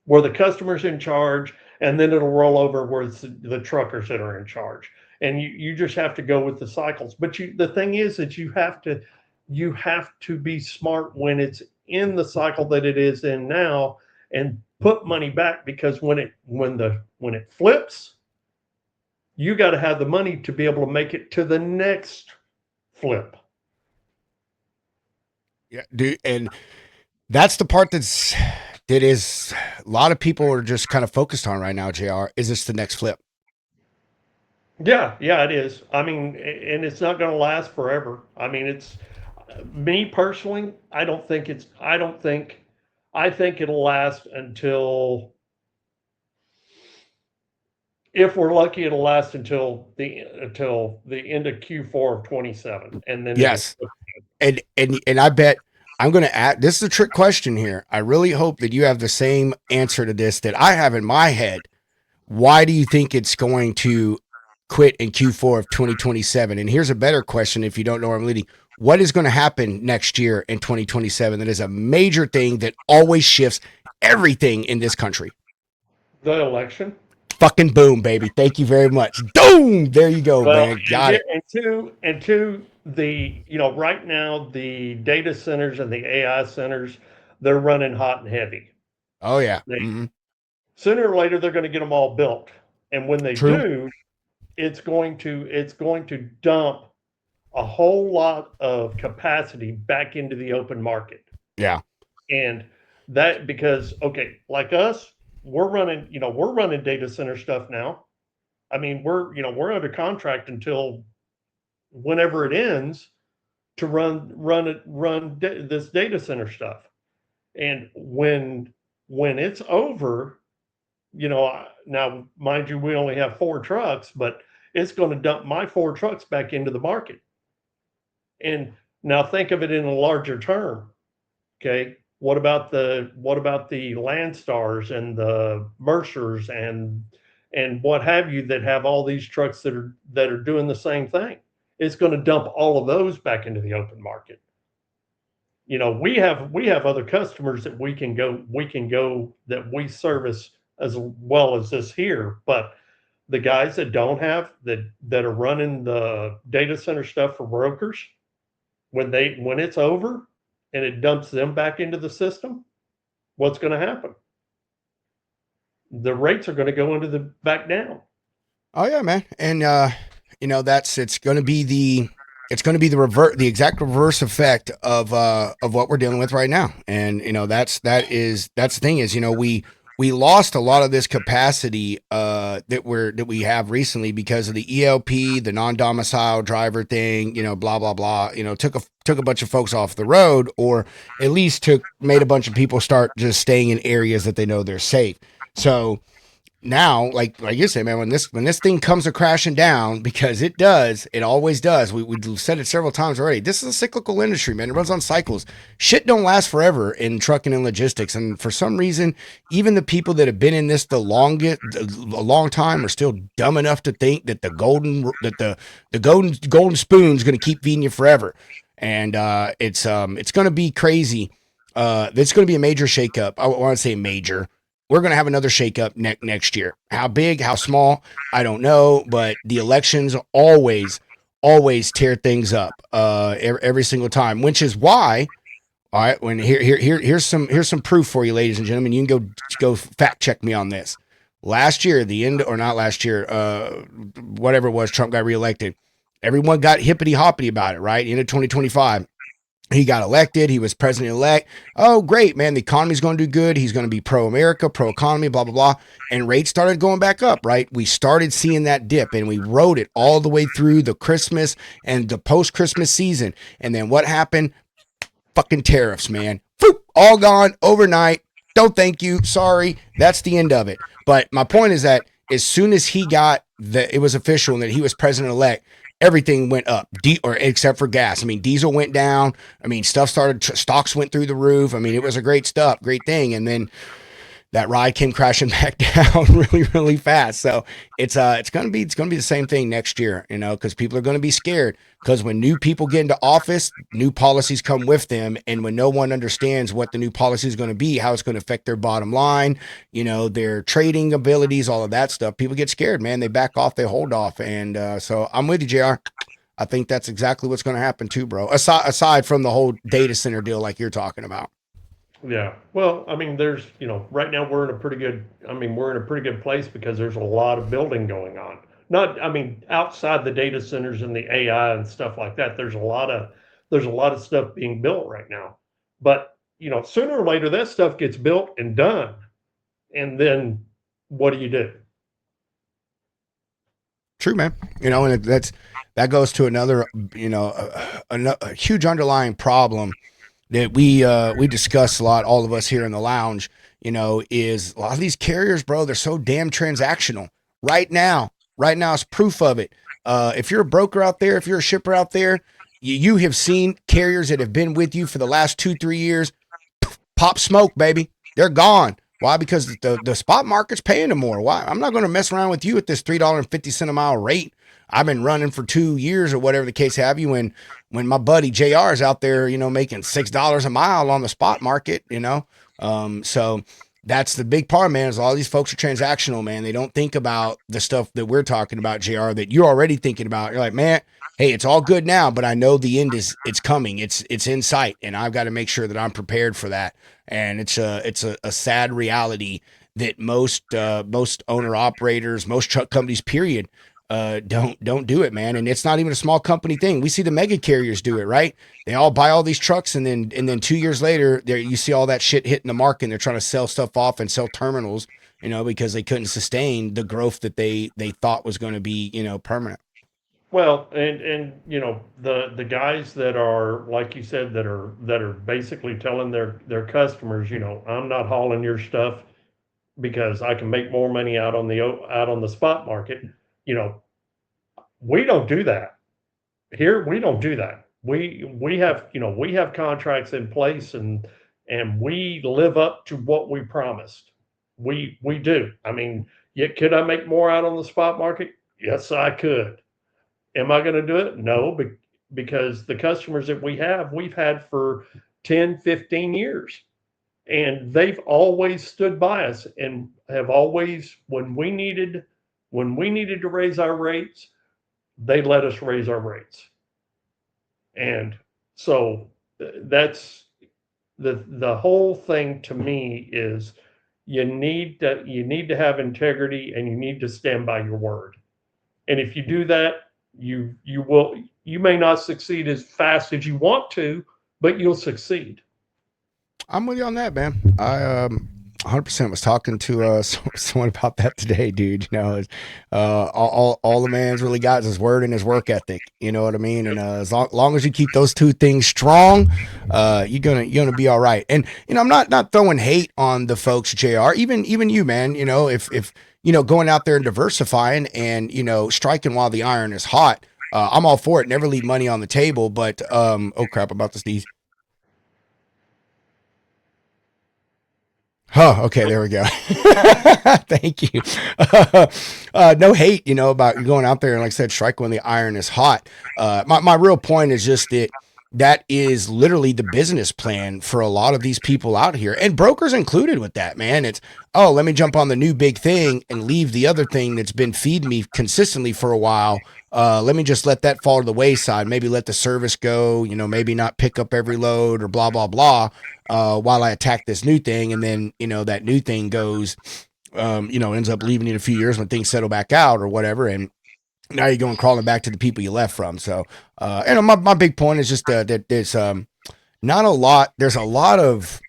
Speaker 4: where the customer's in charge, and then it'll roll over where it's the truckers that are in charge, and you just have to go with the cycles. But the thing is that you have to be smart when it's in the cycle that it is in now, and put money back, because when it flips, you got to have the money to be able to make it to the next flip.
Speaker 2: yeah, dude, and that's the part that is a lot of people are just kind of focused on right now. Jr. Is this the next flip?
Speaker 4: Yeah, yeah, it is. I mean, and it's not going to last forever. I mean, it's me personally. I think it'll last until, if we're lucky, it'll last until the end of Q4 of 27, and then it'll.
Speaker 2: Yes. And I bet I'm going to add, this is a trick question here. I really hope that you have the same answer to this that I have in my head. Why do you think it's going to quit in Q4 of 2027? And here's a better question if you don't know where I'm leading. What is going to happen next year in 2027 that is a major thing that always shifts everything in this country?
Speaker 4: The election.
Speaker 2: Fucking boom, baby. Thank you very much. Boom. There you go,
Speaker 4: Well,
Speaker 2: man. Got it.
Speaker 4: and two, right now the data centers and the AI centers, they're running hot and heavy.
Speaker 2: Oh, yeah.
Speaker 4: They
Speaker 2: Mm-hmm.
Speaker 4: Sooner or later they're going to get them all built, and when they
Speaker 2: True.
Speaker 4: do, it's going to dump a whole lot of capacity back into the open market.
Speaker 2: Yeah.
Speaker 4: And that, because, okay, like us, we're running data center stuff now. I mean, we're under contract until whenever it ends to run this data center stuff. And when it's over, now mind you, we only have 4 trucks, but it's going to dump my 4 trucks back into the market. And now think of it in a larger term. Okay, what about the Landstars and the Mercers and what have you, that have all these trucks that are doing the same thing? It's going to dump all of those back into the open market. We have other customers that we can go that we service as well as this here, but the guys that don't have that are running the data center stuff for brokers, when it's over and it dumps them back into the system, what's going to happen? The rates are going to go into the back down.
Speaker 2: Oh yeah, man. And it's going to be the exact reverse effect of what we're dealing with right now. And that's the thing is, we lost a lot of this capacity that we have recently because of the ELP, the non-domicile driver thing, blah blah blah. Took a bunch of folks off the road, or at least made a bunch of people start just staying in areas that they know they're safe. So now, like you said, man, when this thing comes a crashing down, because it always does. We said it several times already. This is a cyclical industry, man. It runs on cycles. Shit don't last forever in trucking and logistics. And for some reason, even the people that have been in this a long time, are still dumb enough to think that the golden spoon is going to keep feeding you forever. And it's going to be crazy. It's going to be a major shakeup. I want to say major. We're going to have another shakeup next year. How big, how small, I don't know. But the elections always tear things up every single time, which is why. All right, here's some proof for you, ladies and gentlemen. You can go fact check me on this. Last year, whatever it was, Trump got reelected. everyone got hippity hoppity about it, right? Into 2025. He got elected. He was president elect. Oh, great, man. The economy's going to do good. He's going to be pro America, pro economy, blah, blah, blah. And rates started going back up, right? We started seeing that dip and we rode it all the way through the Christmas and the post Christmas season. And then what happened? Fucking tariffs, man. Boop, all gone overnight. No, thank you. Sorry. That's the end of it. But my point is that as soon as he got it was official and that he was president elect, everything went up, or except for gas. I mean, diesel went down. I mean, stocks went through the roof. I mean, it was a great thing. And then that ride came crashing back down really, really fast. So it's gonna be the same thing next year, because people are gonna be scared. Because when new people get into office, new policies come with them, and when no one understands what the new policy is going to be, how it's going to affect their bottom line, their trading abilities, all of that stuff, people get scared, man. They back off, they hold off, and so I'm with you, Jr. I think that's exactly what's going to happen too, bro. Aside from the whole data center deal, like you're talking about.
Speaker 4: Yeah. Well, I mean, there's, right now we're in a pretty good, we're in a pretty good place because there's a lot of building going on. Not, outside the data centers and the AI and stuff like that, there's a lot of stuff being built right now. But, sooner or later that stuff gets built and done. And then what do?
Speaker 2: True, man. And that goes to another, a huge underlying problem that we discuss a lot, all of us here in the lounge, is a lot of these carriers, bro, they're so damn transactional. Right now is proof of it. If you're a broker out there, if you're a shipper out there, you have seen carriers that have been with you for the last 2-3 years, pop smoke, baby. They're gone. Why? Because the spot market's paying them more. Why? I'm not going to mess around with you at this $3.50 a mile rate. I've been running for 2 years or whatever the case have you. When my buddy JR is out there, making $6 a mile on the spot market, so that's the big part, man, is all these folks are transactional, man. They don't think about the stuff that we're talking about, JR, that you're already thinking about. You're like, man, hey, it's all good now, but I know the end it's coming. It's in sight, and I've got to make sure that I'm prepared for that. And it's a sad reality that most owner operators, most truck companies, period, don't do it, man. And it's not even a small company thing. We see the mega carriers do it, right? They all buy all these trucks, and then 2 years later, there you see all that shit hitting the market, and they're trying to sell stuff off and sell terminals, because they couldn't sustain the growth that they thought was going to be, permanent.
Speaker 4: Well, and the guys that are, like you said, that are basically telling their customers, I'm not hauling your stuff because I can make more money out on the spot market. We don't do that here. We don't do that. We have contracts in place, and we live up to what we promised. We do. Could I make more out on the spot market? Yes, I could. Am I going to do it? No, because the customers that we've had for 10, 15 years, and they've always stood by us and have always, when we needed to raise our rates, they let us raise our rates. And so that's the whole thing to me is you need to have integrity, and you need to stand by your word. And if you do that, you may not succeed as fast as you want to, but you'll succeed.
Speaker 2: I'm with you on that, man. I 100% was talking to someone about that today, dude. All the man's really got is his word and his work ethic. You know what I mean? And as long as you keep those two things strong, you're gonna be all right. And I'm not throwing hate on the folks, JR. Even you, man. If going out there and diversifying and striking while the iron is hot, I'm all for it. Never leave money on the table. But oh crap, about to sneeze. Oh, okay, there we go. Thank you. No hate, about going out there and, like I said, strike when the iron is hot. My real point is just that is literally the business plan for a lot of these people out here, and brokers included with that, man. It's, oh, let me jump on the new big thing and leave the other thing that's been feeding me consistently for a while. Let me just let that fall to the wayside. Maybe let the service go, maybe not pick up every load or blah, blah, blah, while I attack this new thing. And then, that new thing goes, ends up leaving in a few years when things settle back out or whatever. And now you're going crawling back to the people you left from. So, and my big point is just that there's not a lot. There's a lot of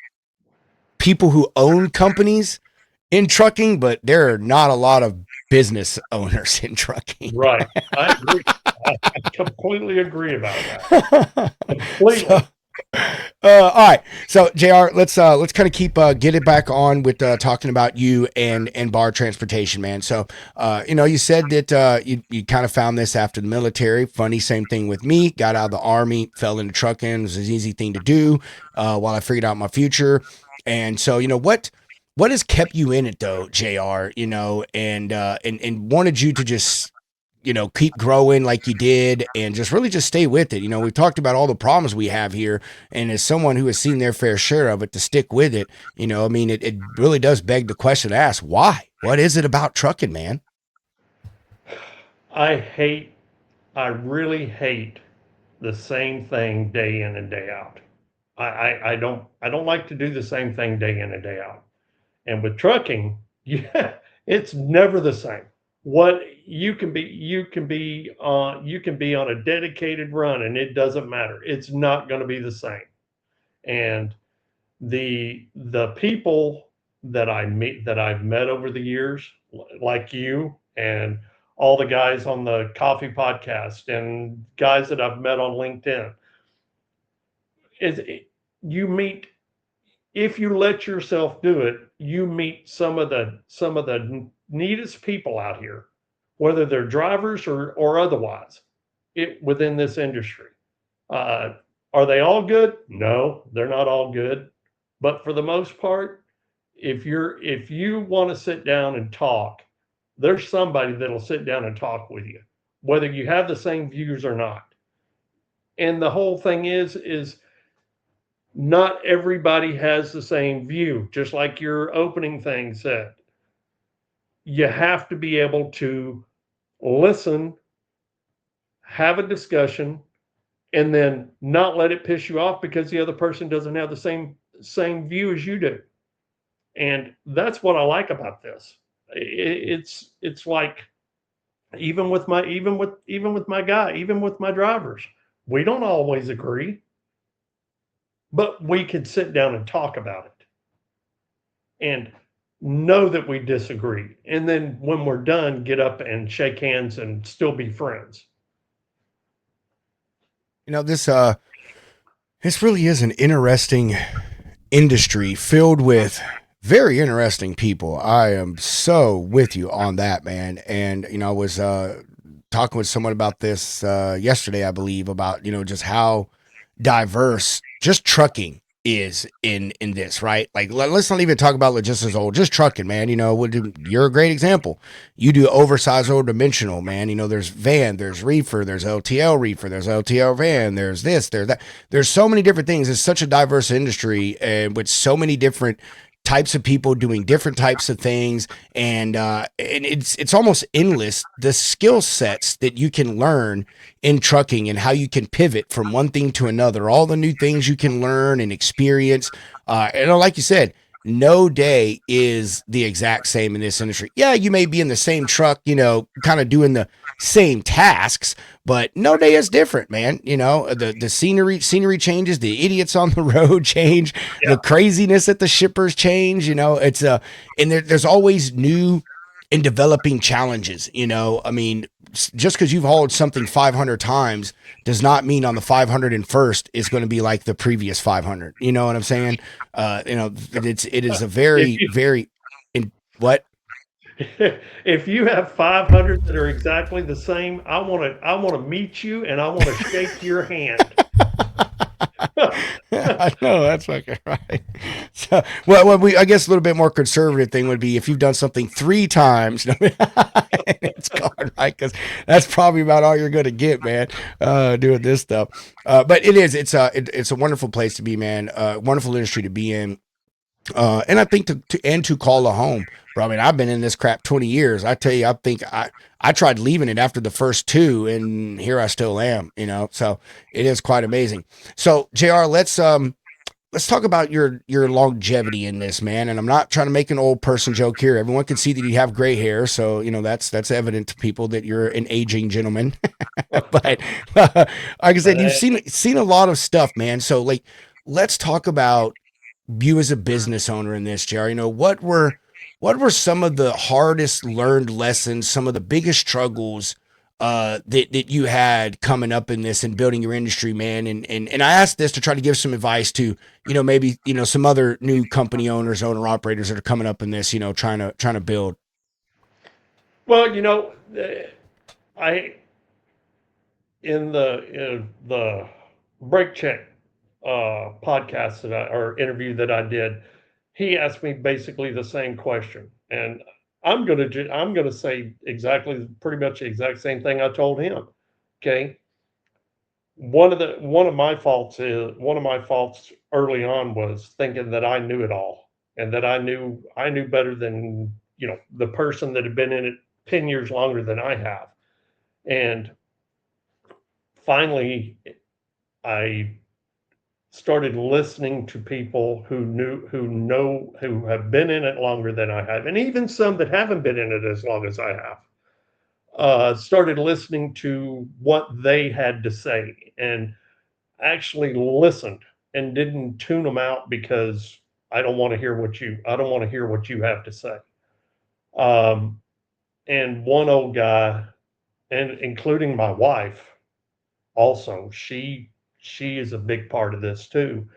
Speaker 2: people who own companies in trucking, but there are not a lot of business owners in trucking.
Speaker 4: Right. I agree. I completely agree about that. Completely.
Speaker 2: So, all right. So JR, let's kind of keep get it back on with talking about you and bar transportation, man. So you said that you kind of found this after the military. Funny, same thing with me. Got out of the army, fell into trucking. It was an easy thing to do while I figured out my future. And so what has kept you in it though, JR? And wanted you to just keep growing like you did and just really just stay with it. We've talked about all the problems we have here. And as someone who has seen their fair share of it, to stick with it, it really does beg the question to ask, why? What is it about trucking, man?
Speaker 4: I really hate the same thing day in and day out. I don't like to do the same thing day in and day out. And with trucking, yeah, it's never the same. What you can be on a dedicated run and it doesn't matter. It's not going to be the same. And the people that I've met over the years, like you and all the guys on the coffee podcast and guys that I've met on LinkedIn, is you meet, if you let yourself do it, you meet some of the neatest people out here, whether they're drivers or otherwise, within this industry. Uh, are they all good? No, they're not all good. But for the most part, if you want to sit down and talk, there's somebody that'll sit down and talk with you, whether you have the same views or not. And the whole thing is not everybody has the same view, just like your opening thing said. You have to be able to listen, have a discussion, and then not let it piss you off because the other person doesn't have the same view as you do. And that's what I like about this. It's like, even with my drivers, we don't always agree, but we can sit down and talk about it and know that we disagree. And then when we're done, get up and shake hands and still be friends.
Speaker 2: This really is an interesting industry filled with very interesting people. I am so with you on that, man. And I was talking with someone about this yesterday, I believe, about just how diverse just trucking is in this, right? Like let's not even talk about logistics old, just trucking, man. You're a great example. You do oversized or dimensional, man. There's van, there's reefer, there's LTL reefer, there's LTL van, there's this, there's that. There's so many different things. It's such a diverse industry, and with so many different types of people doing different types of things, and it's almost endless, the skill sets that you can learn in trucking and how you can pivot from one thing to another, all the new things you can learn and experience. Like you said, no day is the exact same in this industry. Yeah, you may be in the same truck, kind of doing the same tasks, but no day is different, man. The scenery changes, the idiots on the road change, the craziness at the shippers change. It's and there's always new and developing challenges. Just because you've hauled something 500 times does not mean on the 501st is going to be like the previous 500. You know what I'm saying? It is a very in what?
Speaker 4: If you have 500 that are exactly the same, I want to meet you and I want to shake your hand.
Speaker 2: I know that's fucking right. So, I guess a little bit more conservative thing would be if you've done something 3 times, it's gone, right? Because that's probably about all you're going to get, man, doing this stuff. But it's a wonderful place to be, man. Wonderful industry to be in. And I think to call a home, bro. I mean, I've been in this crap 20 years. I tell you, I think I tried leaving it after the first 2, and here I still am, so it is quite amazing. So JR, let's let's talk about your longevity in this, man. And I'm not trying to make an old person joke here. Everyone can see that you have gray hair, so that's evident to people that you're an aging gentleman. But like I said, you've
Speaker 4: But
Speaker 2: seen a lot of stuff, man. So like, let's talk about you as a business owner in this, Jerry. What were some of the hardest learned lessons, some of the biggest struggles that you had coming up in this and building your industry, man? And I asked this to try to give some advice to maybe some other new company owners, owner operators that are coming up in this, trying to build.
Speaker 4: well, I in the break check podcast or interview that I did, he asked me basically the same question, and I'm gonna say exactly pretty much the exact same thing I told him. Okay, one of my faults early on was thinking that I knew it all and that I knew better than the person that had been in it 10 years longer than I have, and finally I started listening to people who have been in it longer than I have, and even some that haven't been in it as long as I have. Started listening to what they had to say and actually listened and didn't tune them out because I don't want to hear what you have to say. Um, and one old guy, and including my wife, also she is a big part of this too.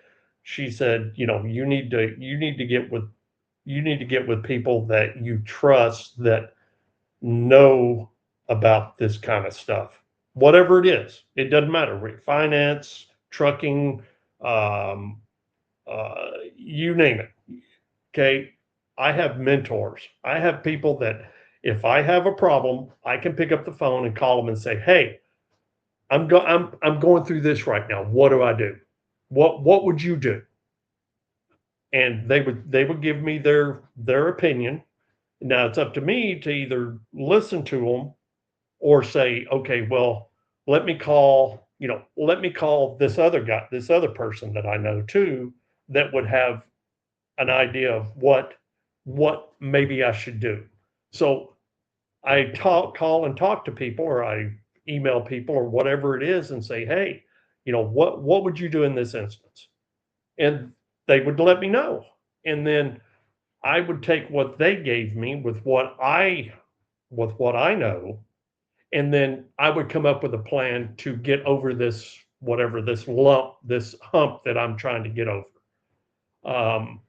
Speaker 4: She said, you need to get with people that you trust that know about this kind of stuff. Whatever it is, it doesn't matter. Finance, trucking, um, you name it. Okay. I have mentors. I have people that if I have a problem, I can pick up the phone and call them and say, "Hey, I'm going through this right now. What do I do? What would you do?" And they would give me their opinion. Now it's up to me to either listen to them or say, okay, well, let me call this other guy, this other person that I know too, that would have an idea of what maybe I should do. So I call and talk to people, or I email people, or whatever it is, and say, hey, what would you do in this instance? And they would let me know, and then I would take what they gave me with what I know, and then I would come up with a plan to get over this whatever this hump that I'm trying to get over. Um,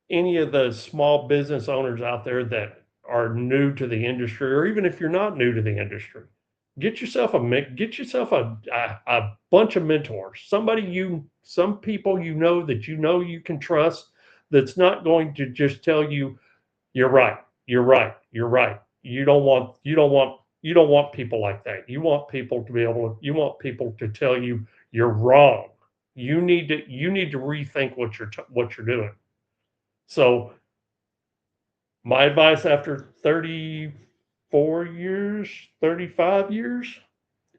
Speaker 4: any of the small business owners out there that are new to the industry, or even if you're not new to the industry, get yourself a bunch of mentors, some people that you can trust, that's not going to just tell you you're right, you're right, you're right. You don't want people like that. You want people to tell you you're wrong. You need to rethink what you're doing. So my advice after 34 years, 35 years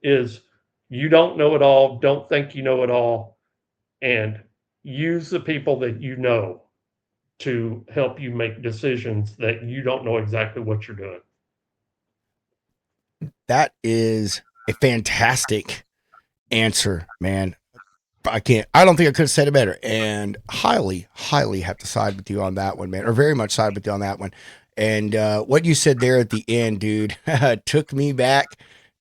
Speaker 4: is you don't know it all, don't think you know it all, and use the people that you know to help you make decisions that you don't know exactly what you're doing.
Speaker 2: That is a fantastic answer, man. I don't think I could have said it better. And highly have to side with you on that one, man, or very much side with you on that one. And what you said there at the end, dude, took me back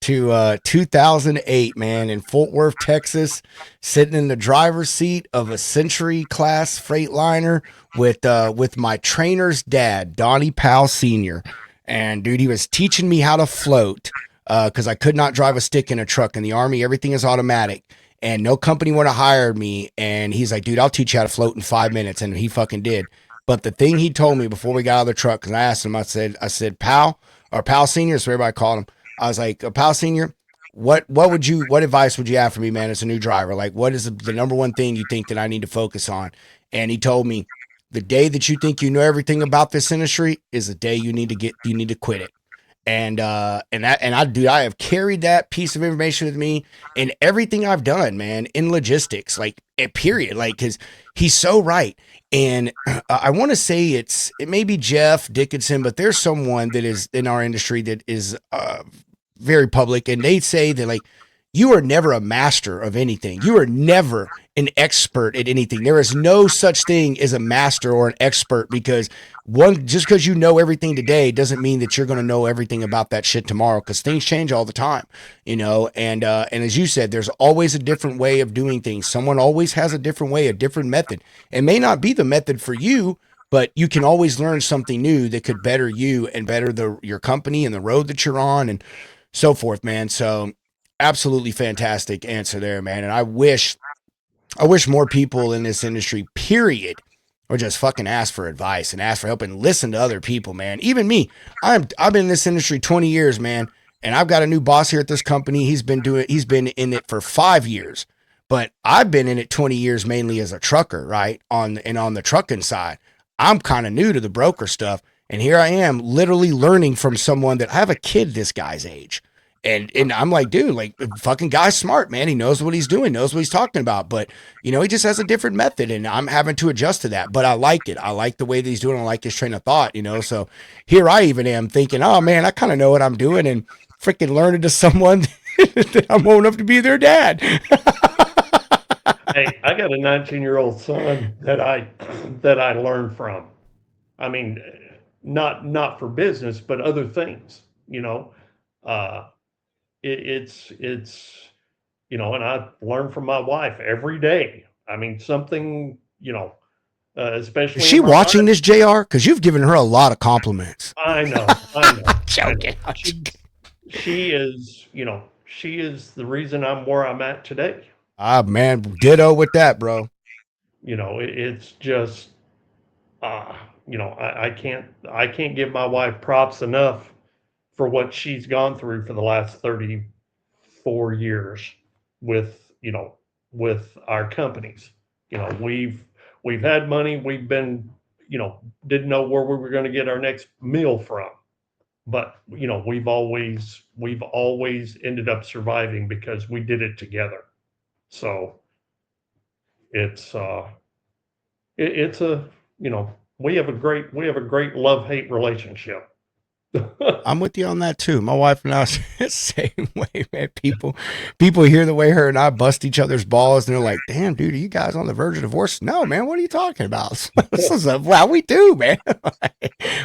Speaker 2: to 2008, man, in Fort Worth, Texas, sitting in the driver's seat of a Century class Freightliner with my trainer's dad, Donnie Powell Sr. And dude, he was teaching me how to float because I could not drive a stick in a truck. In the Army, everything is automatic and no company would have hired me. And he's like, dude, I'll teach you how to float in 5 minutes. And he fucking did. But the thing he told me before we got out of the truck, because I asked him, I said, Pal, or Pal Senior, so everybody called him. I was like, Pal Senior, what advice would you have for me, man, as a new driver? Like, what is the number one thing you think that I need to focus on? And he told me, the day that you think you know everything about this industry is the day you need to quit it. I have carried that piece of information with me in everything I've done, man, in logistics, like period, like because he's so right. And I want to say it may be Jeff Dickinson, but there's someone that is in our industry that is very public, and they say that like you are never a master of anything. You are never an expert at anything. There is no such thing as a master or an expert because just because you know everything today doesn't mean that you're going to know everything about that shit tomorrow because things change all the time, and as you said, there's always a different way of doing things. Someone always has a different way, a different method. It may not be the method for you, but you can always learn something new that could better you and better your company and the road that you're on and so forth, man. So absolutely fantastic answer there, man. And I wish more people in this industry, period, would just fucking ask for advice and ask for help and listen to other people, man. Even me, I've been in this industry 20 years, man, and I've got a new boss here at this company. He's been in it for 5 years, but I've been in it 20 years mainly as a trucker, right? On the trucking side, I'm kind of new to the broker stuff, and here I am, literally learning from someone that I have a kid this guy's age. And I'm like, dude, like fucking guy's smart, man. He knows what he's doing, knows what he's talking about. But he just has a different method, and I'm having to adjust to that. But I like it. I like the way that he's doing. I like his train of thought. So here I even am thinking, oh man, I kind of know what I'm doing, and freaking learning to someone that I'm old enough to be their dad.
Speaker 4: Hey, I got a 19-year-old son that I learned from. I mean, not for business, but other things. Uh, it's and I learn from my wife every day. I mean, something
Speaker 2: Is
Speaker 4: especially
Speaker 2: she
Speaker 4: in my
Speaker 2: watching
Speaker 4: life.
Speaker 2: this, JR? Because you've given her a lot of compliments.
Speaker 4: I know, I know, I know.
Speaker 2: Joking.
Speaker 4: She is the reason I'm where I'm at today.
Speaker 2: Ah, man, ditto with that, bro.
Speaker 4: It's just uh, I can't give my wife props enough for what she's gone through for the last 34 years with with our companies. We've had money, we've been didn't know where we were going to get our next meal from, but we've always ended up surviving because we did it together. So it's it's a we have a great love-hate relationship.
Speaker 2: I'm with you on that too. My wife and I are the same way, man. People hear the way her and I bust each other's balls, and they're like, "Damn, dude, are you guys on the verge of divorce?" No, man. What are you talking about? This is wow, we do, man.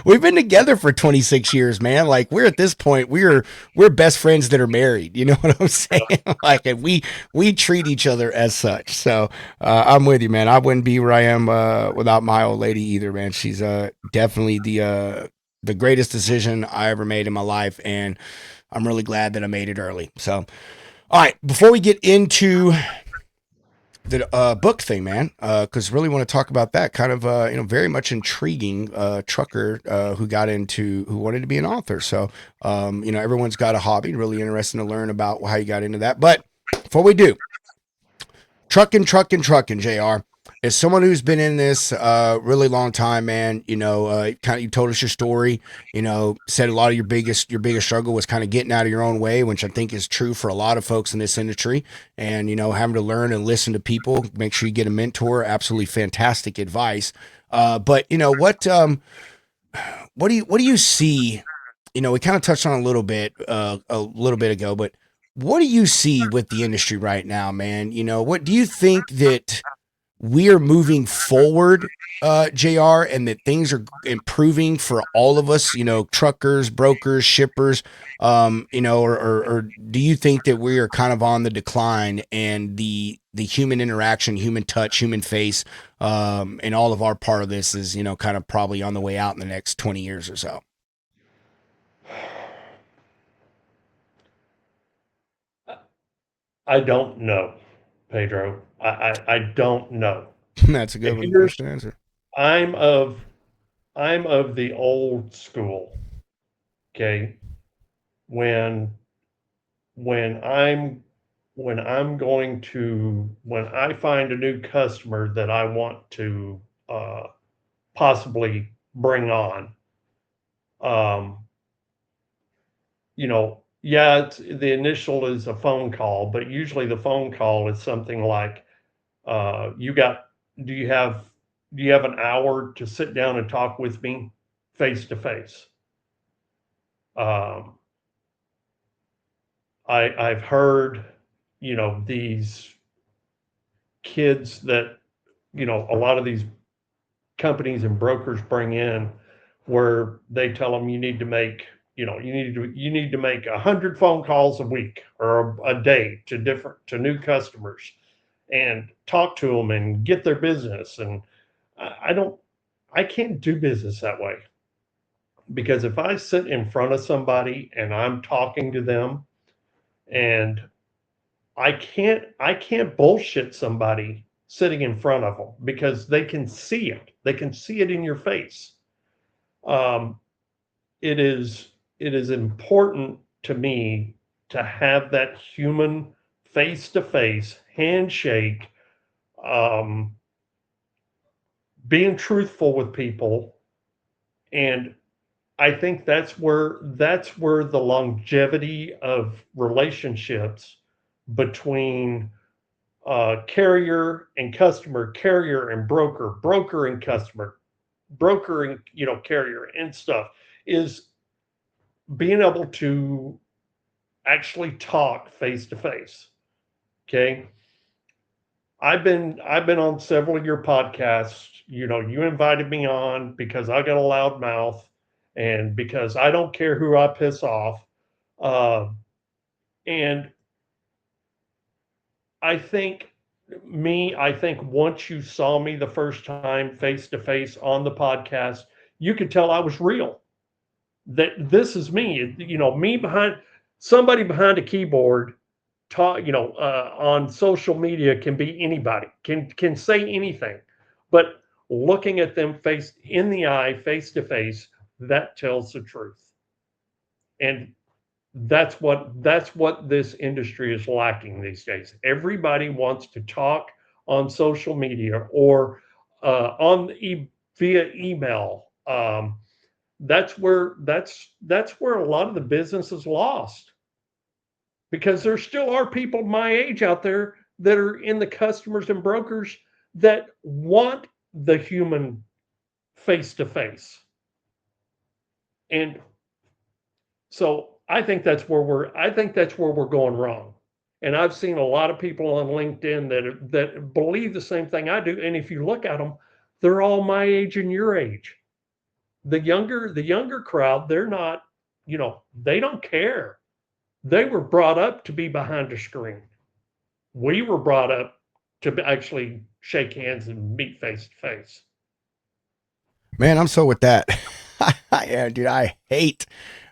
Speaker 2: We've been together for 26 years, man. Like we're at this point, we're best friends that are married. You know what I'm saying? Like, and we treat each other as such. So I'm with you, man. I wouldn't be where I am without my old lady either, man. She's definitely the greatest decision I ever made in my life, and I'm really glad that I made it early. So, all right, before we get into the book thing, man, because really want to talk about that kind of very much intriguing trucker who wanted to be an author. So, everyone's got a hobby. Really interesting to learn about how you got into that. But before we do, trucking, Jr. As someone who's been in this really long time, man, you told us your story. Said a lot of your biggest struggle was kind of getting out of your own way, which I think is true for a lot of folks in this industry. And having to learn and listen to people. Make sure you get a mentor. Absolutely fantastic advice. But what do you see? We kind of touched on a little bit ago, but what do you see with the industry right now, man? What do you think that we are moving forward, JR, and that things are improving for all of us, truckers, brokers, shippers, or do you think that we are kind of on the decline and the human interaction, human touch, human face, and all of our part of this is, kind of probably on the way out in the next 20 years or so?
Speaker 4: I don't know, Pedro. I don't know.
Speaker 2: That's a good one.
Speaker 4: Here's
Speaker 2: That's the answer.
Speaker 4: I'm of the old school. Okay. When when I'm when I find a new customer that I want to possibly bring on, um, yeah, the initial is a phone call, but usually the phone call is something like, you got, do you have, do you have an hour to sit down and talk with me face to face? Um, I've heard, these kids that, a lot of these companies and brokers bring in where they tell them you need to make, you need to make 100 phone calls a week or a day to new customers and talk to them and get their business. And I don't, I can't do business that way, because if I sit in front of somebody and I'm talking to them, and I can't bullshit somebody sitting in front of them, because they can see it. They can see it in your face. Um, it is it is important to me to have that human face to face handshake, um, being truthful with people. And I think that's where the longevity of relationships between carrier and customer, carrier and broker, broker and customer, broker and carrier and stuff, is being able to actually talk face to face. Okay. I've been on several of your podcasts. You invited me on because I got a loud mouth, and because I don't care who I piss off. Uh, and I think I think once you saw me the first time face to face on the podcast, you could tell I was real. That this is me. Me behind somebody behind a keyboard, talk, on social media can be anybody, can say anything, but looking at them face in the eye, face to face, that tells the truth. And that's what this industry is lacking these days. Everybody wants to talk on social media or via email. That's where a lot of the business is lost, because there still are people my age out there that are in the customers and brokers that want the human face to face. And so I think that's where we're going wrong. And I've seen a lot of people on LinkedIn that believe the same thing I do. And if you look at them, they're all my age and your age. The younger crowd, they're not, they don't care. They were brought up to be behind a screen. We were brought up to actually shake hands and meet face to face.
Speaker 2: Man, I'm so with that. Yeah, dude, I hate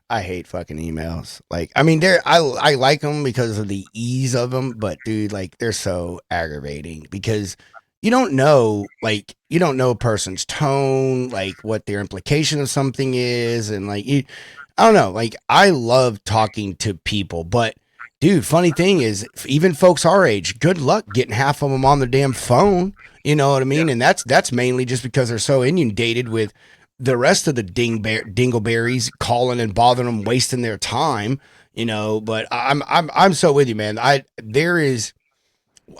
Speaker 2: fucking emails. Like, I mean, I like them because of the ease of them, but dude, like, they're so aggravating because you don't know a person's tone, like what their implication of something is, and like I don't know. Like, I love talking to people, but dude, funny thing is, even folks our age, good luck getting half of them on their damn phone. You know what I
Speaker 4: Yeah.
Speaker 2: mean? And that's mainly just because they're so inundated with the rest of the dingleberries calling and bothering them, wasting their time. But I'm so with you, man.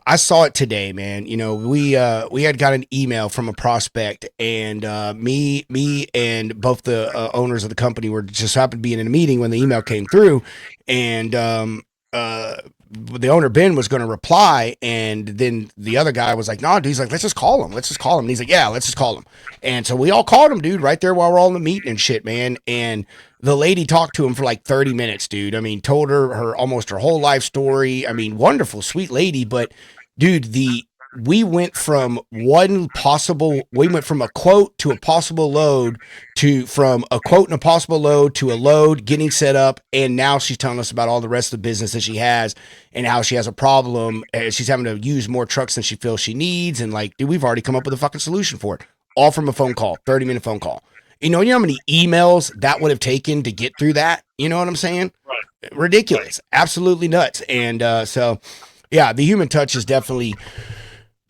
Speaker 2: I saw it today, man. We had got an email from a prospect, and me and both the owners of the company were just happened to be in a meeting when the email came through, and the owner Ben was going to reply, and then the other guy was like, "No, dude." He's like, "Let's just call him. Let's just call him." And he's like, "Yeah, let's just call him." And so we all called him, dude, right there while we're all in the meeting and shit, man. And the lady talked to him for like 30 minutes, dude. I mean, told her almost her whole life story. I mean, wonderful, sweet lady. But dude, we went from a quote to a possible load to from a quote and a possible load to a load getting set up. And now she's telling us about all the rest of the business that she has and how she has a problem. She's having to use more trucks than she feels she needs. And like, dude, we've already come up with a fucking solution for it. All from a phone call, 30-minute phone call. You know how many emails that would have taken to get through that? You know what I'm saying?
Speaker 4: Right. Right.
Speaker 2: Ridiculous. Absolutely nuts. And so, yeah, the human touch is definitely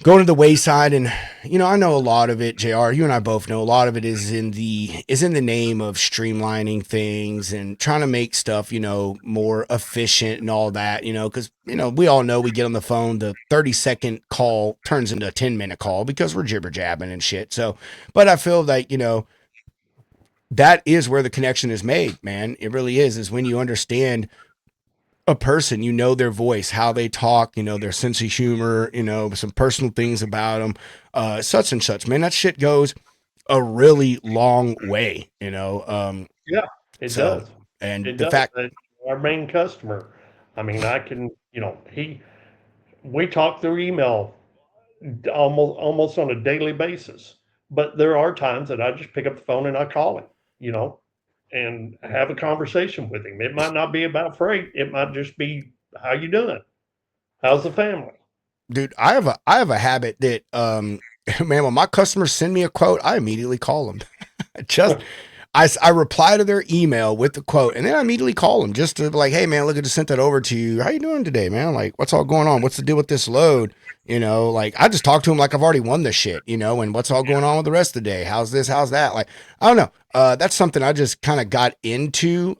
Speaker 2: going to the wayside. And I know a lot of it, JR, you and I both know a lot of it is in the name of streamlining things and trying to make stuff more efficient and all that, because we all know we get on the phone, the 30-second call turns into a 10-minute call because we're jibber jabbing and shit. So but I feel like that is where the connection is made, man. It really is when you understand a person, their voice, how they talk, their sense of humor, some personal things about them, such and such, man. That shit goes a really long way,
Speaker 4: Yeah, it
Speaker 2: so,
Speaker 4: does.
Speaker 2: and
Speaker 4: It
Speaker 2: the
Speaker 4: does.
Speaker 2: fact,
Speaker 4: Our main customer. I mean, I can, we talk through email almost on a daily basis. But there are times that I just pick up the phone and I call him, you know, and have a conversation with him. It might not be about freight. It might just be, how you doing? How's the family?
Speaker 2: dude, I have a habit that, man, when my customers send me a quote, I immediately call them. just I reply to their email with the quote, and then I immediately call them just to be like, hey man, look, I just sent that over to you. How you doing today, man? Like, what's all going on? What's the deal with this load? Like I just talk to them like I've already won this shit, and what's all going on with the rest of the day? How's this? How's that? Like, I don't know. That's something I just kind of got into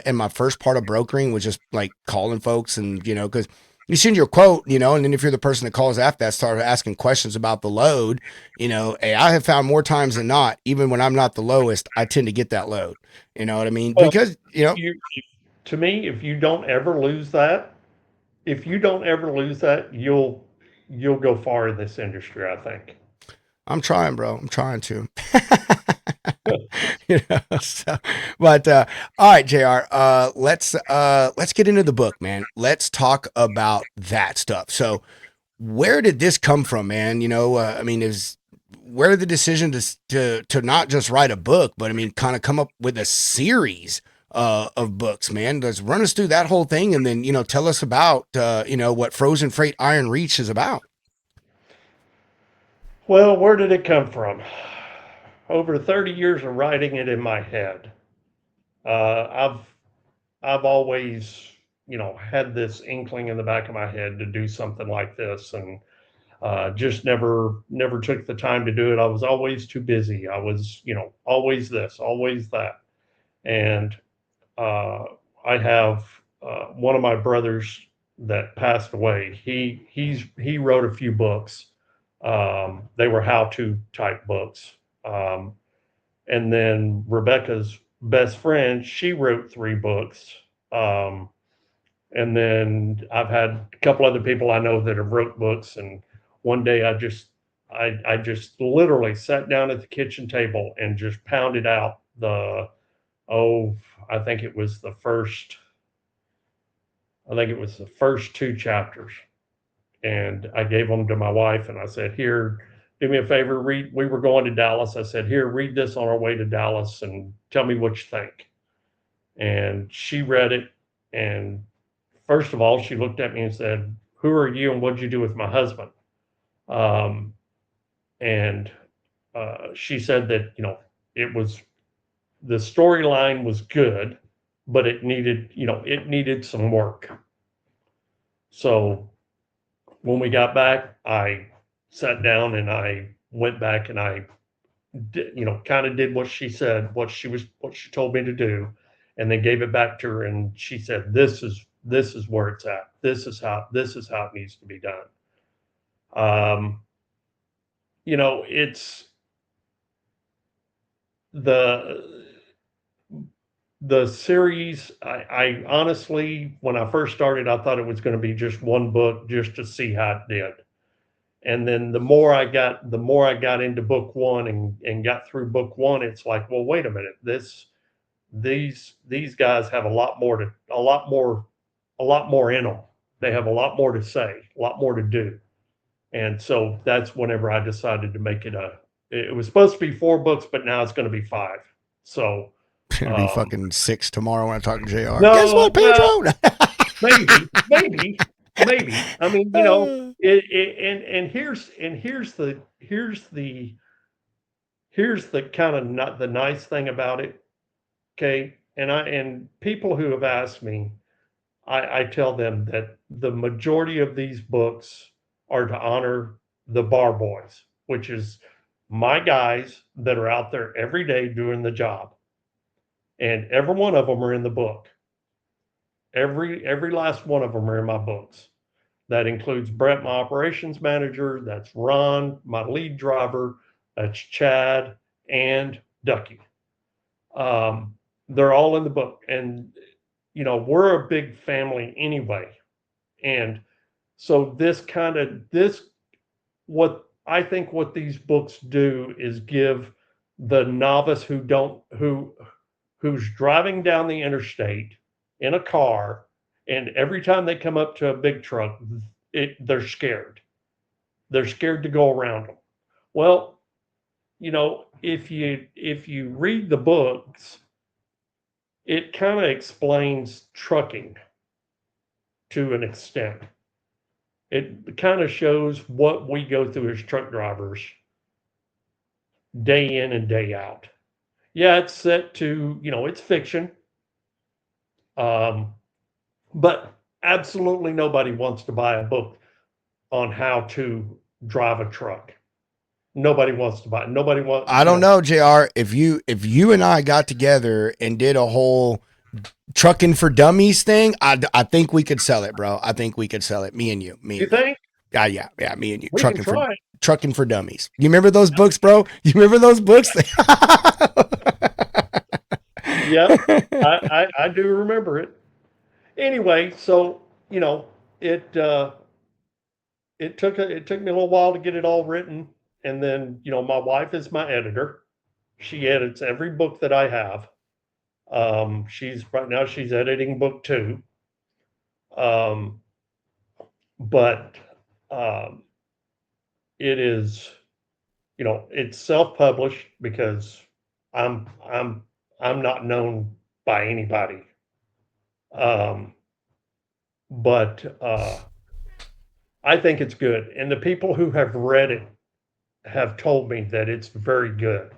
Speaker 2: in my first part of brokering, was just like calling folks, and because you send your quote, and then if you're the person that calls after that, start asking questions about the load, hey, I have found more times than not, even when I'm not the lowest, I tend to get that load. You know what I mean?
Speaker 4: Well,
Speaker 2: Because,
Speaker 4: to me, if you don't ever lose that, you'll go far in this industry, I think.
Speaker 2: I'm trying, bro. I'm trying to. So, but all right, JR. Let's get into the book, man. Let's talk about that stuff. So, where did this come from, man? I mean, is where did the decision to not just write a book, but I mean, kind of come up with a series of books, man? Let's run us through that whole thing, and then tell us about what Frozen Freight Iron Reach is about.
Speaker 4: Well, where did it come from? Over 30 years of writing it in my head. I've always, had this inkling in the back of my head to do something like this, and just never took the time to do it. I was always too busy. I was, always this, always that, and uh, I have one of my brothers that passed away. He wrote a few books. They were how-to type books. And then Rebecca's best friend, she wrote 3 books. Um, and then I've had a couple other people I know that have wrote books. And one day I just literally sat down at the kitchen table and just pounded out oh, I think it was the first, I think it was the first 2 chapters. And I gave them to my wife and I said, here, do me a favor, read. We were going to Dallas. I said, here, read this on our way to Dallas and tell me what you think. And she read it. And first of all, she looked at me and said, who are you and what did you do with my husband? Um, and she said that, it was, the storyline was good, but it needed some work. So when we got back, I sat down and I went back and I did, kind of did what she said, what she told me to do, and then gave it back to her. And she said, this is where it's at. This is how it needs to be done. Um, it's the the series. I honestly, when I first started, I thought it was going to be just one book just to see how it did. And then the more I got into book one and got through book one, it's like, well, wait a minute, these guys have a lot more in them. They have a lot more to say, a lot more to do. And so that's whenever I decided to make it was supposed to be 4 books, but now it's going to be 5. So,
Speaker 2: It's gonna be
Speaker 4: um,
Speaker 2: fucking 6 tomorrow when I talk to JR. Guess
Speaker 4: no,
Speaker 2: what,
Speaker 4: well,
Speaker 2: Pedro?
Speaker 4: maybe. I mean, and here's the kind of not the nice thing about it. Okay, and people who have asked me, I tell them that the majority of these books are to honor the bar boys, which is my guys that are out there every day doing the job. And every one of them are in the book. Every last one of them are in my books. That includes Brett, my operations manager. That's Ron, my lead driver. That's Chad and Ducky. They're all in the book, and we're a big family anyway. And so what I think what these books do is give the novice who's driving down the interstate in a car, and every time they come up to a big truck, they're scared. They're scared to go around them. Well, if you read the books, it kind of explains trucking to an extent. It kind of shows what we go through as truck drivers day in and day out. Yeah, it's set to, it's fiction. But absolutely nobody wants to buy a book on how to drive a truck. Nobody wants to buy it. Nobody wants.
Speaker 2: I don't know, JR. If you and I got together and did a whole trucking for dummies thing, I think we could sell it, bro. I think we could sell it. Me and you.
Speaker 4: You think?
Speaker 2: Yeah, me and you.
Speaker 4: We can try.
Speaker 2: Trucking for dummies. You remember those books, bro? You remember those books?
Speaker 4: Yeah, I do remember it. Anyway, so it took me a little while to get it all written, and then my wife is my editor. She edits every book that I have. She's editing book 2. But it is, it's self-published because I'm not known by anybody. But I think it's good, and the people who have read it have told me that it's very good,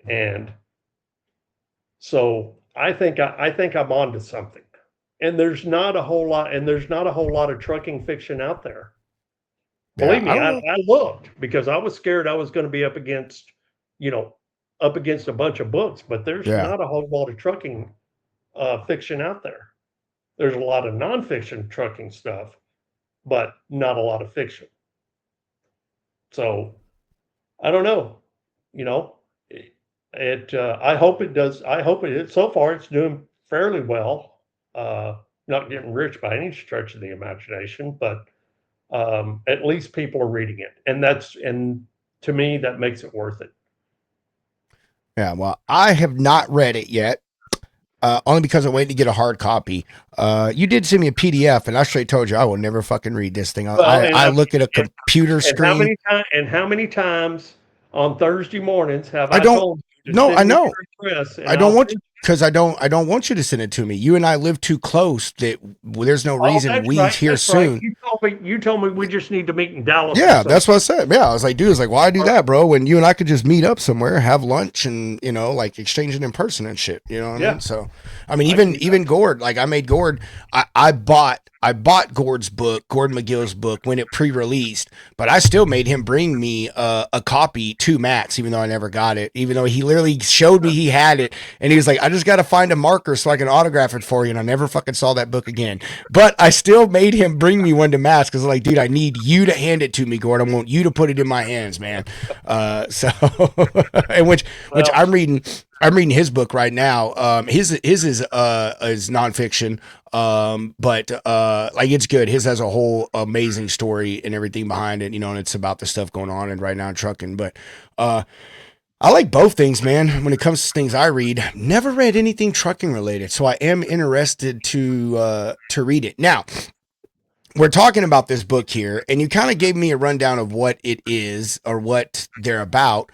Speaker 4: and so I think I'm onto something. And there's not a whole lot of trucking fiction out there. Believe me, I looked because I was scared I was going to be up against a bunch of books, but there's not a whole lot of trucking fiction out there. There's a lot of nonfiction trucking stuff, but not a lot of fiction. So I don't know. I hope it does. I hope it. So far, it's doing fairly well. Not getting rich by any stretch of the imagination, but at least people are reading it, and to me that makes it worth it.
Speaker 2: Yeah, well, I have not read it yet. Only because I'm waiting to get a hard copy. You did send me a PDF, and I straight told you I will never fucking read this thing. I look at a computer screen.
Speaker 4: How many times on Thursday mornings have I told you?
Speaker 2: No, I know. I don't want because I don't want you to send it to me. You and I live too close that there's no reason here soon.
Speaker 4: Right. You told me we just need to meet in Dallas.
Speaker 2: Yeah, that's what I said. Yeah, I was like, dude, why do that, bro? When you and I could just meet up somewhere, have lunch, and exchange it in person and shit. You know what I mean? So, I mean, even Gord, I made Gord. I bought Gordon McGill's book when it pre-released, but I still made him bring me a copy to Matt's, even though I never got it. Even though he literally showed me he had it, and he was like, I just got to find a marker so I can autograph it for you. And I never fucking saw that book again. But I still made him bring me one to Matt's because I'm like, dude, I need you to hand it to me, Gord. I want you to put it in my hands, man. And which I'm reading his book right now. His is nonfiction. But it's good. His has a whole amazing story and everything behind it, and it's about the stuff going on and right now in trucking. But I like both things, man. When it comes to things I read, never read anything trucking related, so I am interested to read it. Now, we're talking about this book here, and you kind of gave me a rundown of what it is or what they're about.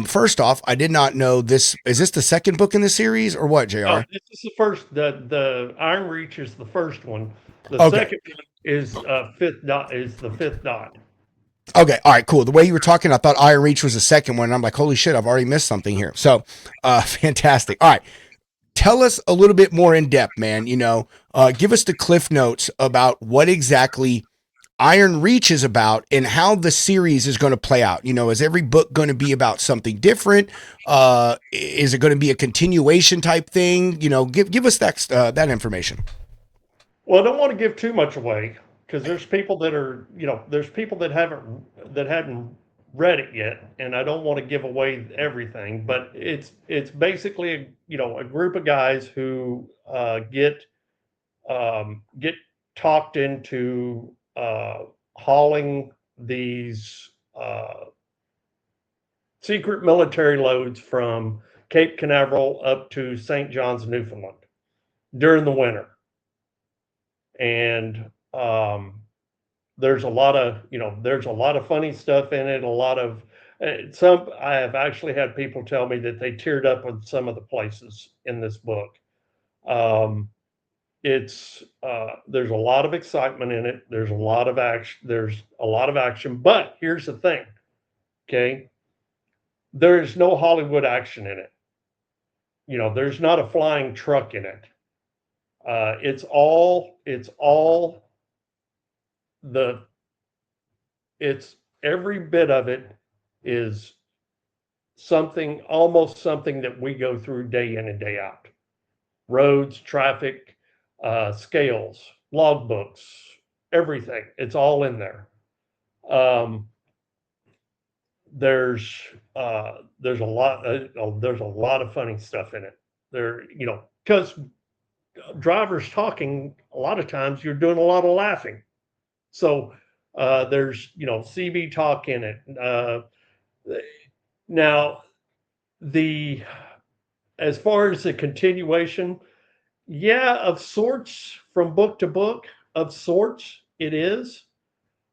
Speaker 2: First off, I did not know this. Is this the second book in the series or what, JR?
Speaker 4: Oh, this is the first. The Iron Reach is the first one. The second one is the fifth dot.
Speaker 2: Okay. All right, cool. The way you were talking, I thought Iron Reach was the second one. And I'm like, holy shit, I've already missed something here. So, fantastic. All right. Tell us a little bit more in depth, man. Give us the cliff notes about what exactly Iron Reach is about and how the series is going to play out. You know, is every book going to be about something different? Is it going to be a continuation type thing? You know, give us that information.
Speaker 4: Well, I don't want to give too much away because there's people that are, there's people that hadn't read it yet, and I don't want to give away everything. But it's basically a group of guys who get talked into hauling these secret military loads from Cape Canaveral up to St. John's, Newfoundland during the winter. And there's a lot of funny stuff in it. A lot of some I have actually had people tell me that they teared up with some of the places in this book. Um, it's There's a lot of excitement in it. There's a lot of action. But here's the thing, okay? There is no Hollywood action in it. There's not a flying truck in it. It's all the it's every bit of it is almost something that we go through day in and day out. Roads, traffic, scales, logbooks, everything. It's all in there. Um, there's a lot of funny stuff in it. Because drivers talking, a lot of times you're doing a lot of laughing. So there's CB talk in it. Now the as far as the continuation, yeah, of sorts, from book to book, of sorts it is.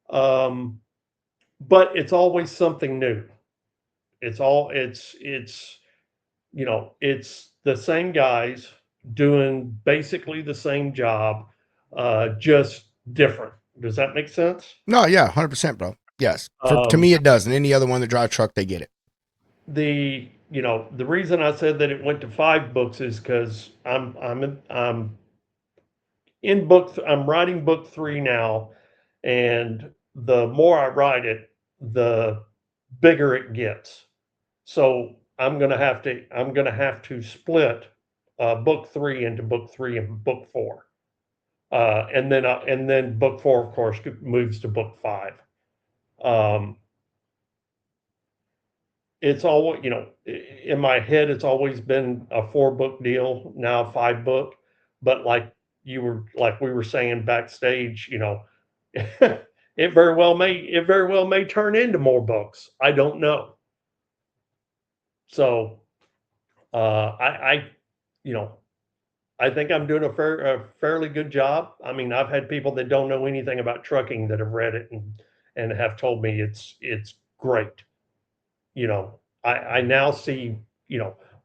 Speaker 4: Um, but it's always something new. It's the same guys doing basically the same job, just different. Does that make sense?
Speaker 2: No, yeah, 100%, bro. Yes, to
Speaker 4: Um,
Speaker 2: me it does. And any other one that drive truck, they get it.
Speaker 4: the reason I said that it went to 5 books is because I'm writing book 3 now, and the more I write it, the bigger it gets. So I'm gonna have to split book 3 into book 3 and book 4, and then book 4, of course, moves to book 5. Um, it's always, in my head, it's always been a 4 book deal, now 5 book. But like we were saying backstage, it very well may turn into more books. I don't know. So I you know, I think I'm doing a fairly good job. I mean, I've had people that don't know anything about trucking that have read it and have told me it's great. I now see,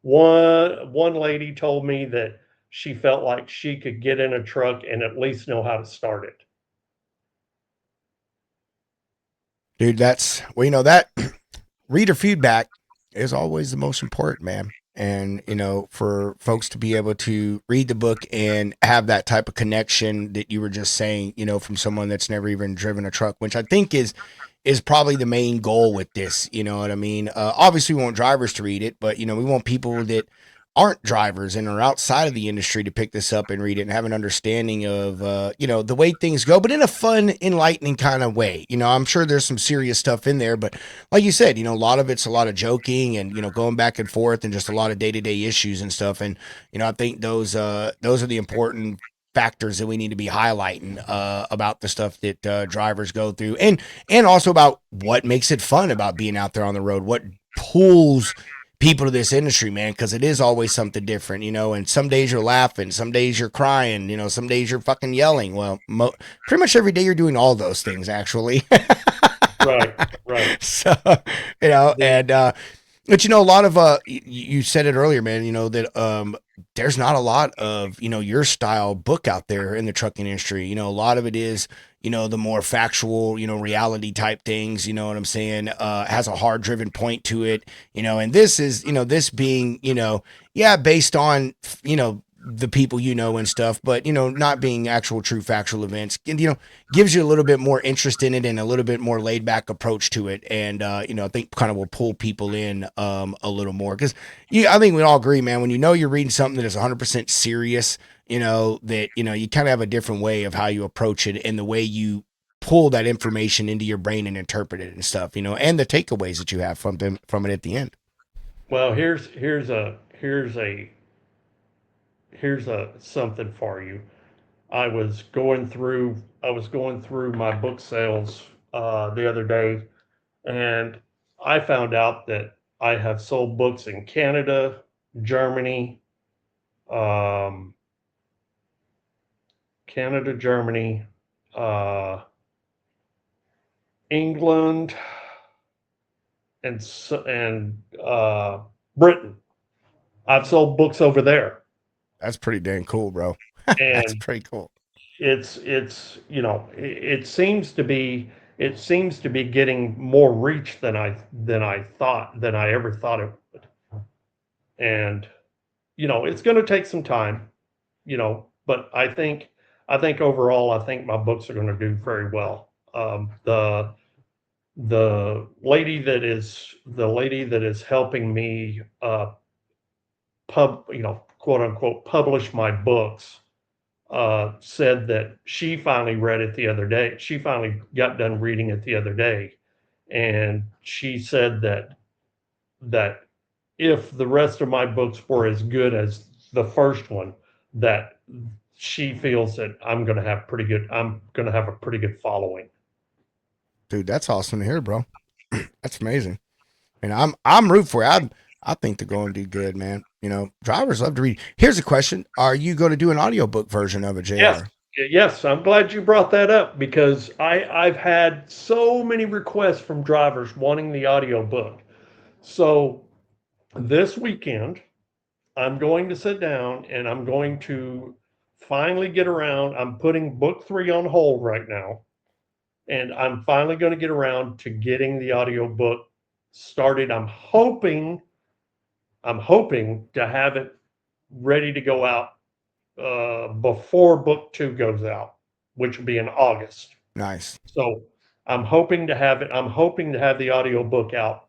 Speaker 4: one lady told me that she felt like she could get in a truck and at least know how to start it.
Speaker 2: Dude, that reader feedback is always the most important, man. And, for folks to be able to read the book and have that type of connection that you were just saying, from someone that's never even driven a truck, which I think is probably the main goal with this. You know what I mean? Obviously, we want drivers to read it, but, we want people that aren't drivers and are outside of the industry to pick this up and read it and have an understanding of, the way things go, but in a fun, enlightening kind of way. I'm sure there's some serious stuff in there, but like you said, a lot of it's a lot of joking and, going back and forth and just a lot of day-to-day issues and stuff. And, I think those are the important factors that we need to be highlighting about the stuff that drivers go through and also about what makes it fun about being out there on the road, what pulls people to this industry, man, because it is always something different, and some days you're laughing, some days you're crying, some days you're fucking yelling. Well, pretty much every day you're doing all those things, actually.
Speaker 4: Right, right.
Speaker 2: So,
Speaker 4: The
Speaker 2: and but a lot of you said it earlier, man, that there's not a lot of, your style book out there in the trucking industry. A lot of it is, the more factual, reality type things, you know what I'm saying? Has a hard driven point to it, and this is, this being, yeah, based on, the people you know and stuff, but not being actual true factual events, and gives you a little bit more interest in it and a little bit more laid back approach to it, and I think kind of will pull people in a little more because I think we all agree, man. When you're reading something that is 100% serious, that you kind of have a different way of how you approach it and the way you pull that information into your brain and interpret it and stuff, and the takeaways that you have from it at the end.
Speaker 4: Well, here's a something for you. I was going through my book sales the other day, and I found out that I have sold books in Canada, Germany, um, Germany, uh, England, and Britain. I've sold books over there,
Speaker 2: That's pretty dang cool, bro. That's
Speaker 4: and
Speaker 2: pretty cool.
Speaker 4: it seems to be getting more reach than I ever thought it would. And it's going to take some time, but I think overall, I think my books are going to do very well. The lady that is helping me quote unquote publish my books said that she finally read it the other day. She finally got done reading it the other day, and she said that if the rest of my books were as good as the first one, that she feels that I'm going to have a pretty good following.
Speaker 2: Dude, that's awesome to hear, bro. That's amazing. And I'm rooting for you. I think they're going to do good, man. Drivers love to read. Here's a question: are you going to do an audiobook version of it,
Speaker 4: Yes.
Speaker 2: JR?
Speaker 4: Yes, I'm glad you brought that up because I've had so many requests from drivers wanting the audio book. So this weekend, I'm going to sit down and I'm going to finally get around. I'm putting book 3 on hold right now, and I'm finally going to get around to getting the audio book started. I'm hoping to have it ready to go out before book 2 goes out, which will be in August.
Speaker 2: Nice.
Speaker 4: So I'm hoping to have the audio book out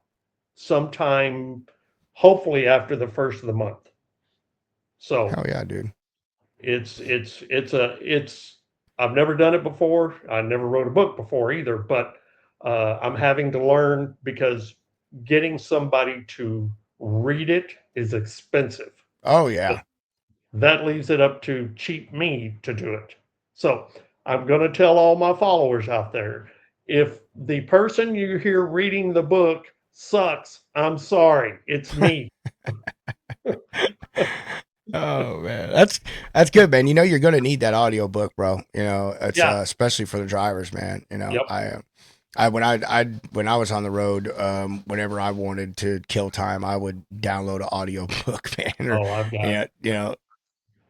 Speaker 4: sometime, hopefully after the first of the month. So
Speaker 2: Hell yeah, dude.
Speaker 4: it's I've never done it before. I never wrote a book before either, but I'm having to learn because getting somebody to read it is expensive.
Speaker 2: Oh yeah.
Speaker 4: That leaves it up to cheap me to do it. So I'm going to tell all my followers out there, if the person you hear reading the book sucks, I'm sorry. It's me.
Speaker 2: Oh man, that's good, man. You're gonna need that audio book, bro. It's
Speaker 4: Yeah.
Speaker 2: especially for the drivers, man.
Speaker 4: Yep.
Speaker 2: I when I was on the road, whenever I wanted to kill time, I would download an audio book, man. Or
Speaker 4: Oh, I've got
Speaker 2: yeah,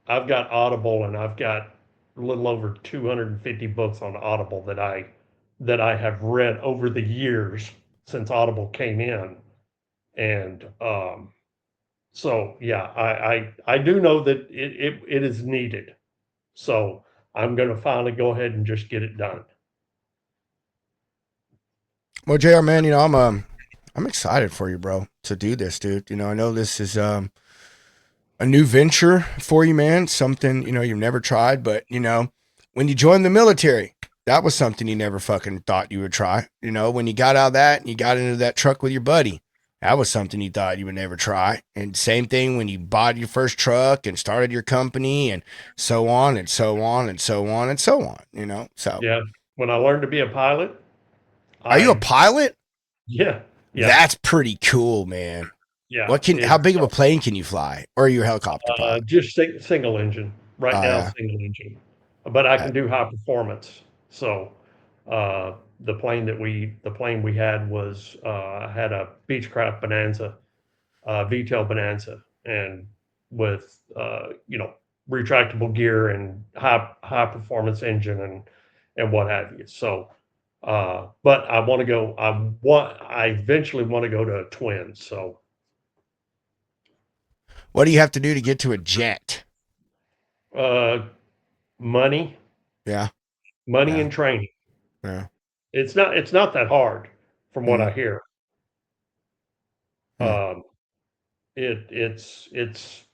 Speaker 4: I've got Audible, and I've got a little over 250 books on Audible that I have read over the years since Audible came in. And so yeah, I do know that it is needed. So I'm going to finally go ahead and just get it done.
Speaker 2: Well, JR, man, I'm excited for you, bro, to do this, dude. I know this is a new venture for you, man. Something you've never tried, but when you joined the military, that was something you never fucking thought you would try. When you got out of that and you got into that truck with your buddy, that was something you thought you would never try. And same thing when you bought your first truck and started your company and so on and so on and so on and so on. So
Speaker 4: Yeah. When I learned to be a pilot,
Speaker 2: are you a
Speaker 4: I
Speaker 2: pilot?
Speaker 4: yeah, yeah,
Speaker 2: That's pretty cool, man.
Speaker 4: yeah.
Speaker 2: How big of a plane can you fly? Or are you a helicopter pilot?
Speaker 4: Just single engine right
Speaker 2: Oh
Speaker 4: now,
Speaker 2: yeah.
Speaker 4: single engine, but I
Speaker 2: Uh,
Speaker 4: can do high performance. So the plane we had had a Beechcraft Bonanza, VTEL Bonanza, and with retractable gear and high performance engine and what have you. So, but I want to go. I eventually want to go to a twin. So
Speaker 2: What do you have to do to get to a jet?
Speaker 4: Uh, money,
Speaker 2: Yeah.
Speaker 4: money
Speaker 2: Yeah.
Speaker 4: and training.
Speaker 2: Yeah.
Speaker 4: It's not that hard from what I
Speaker 2: Mm,
Speaker 4: hear.
Speaker 2: mm,
Speaker 4: Um, it's it's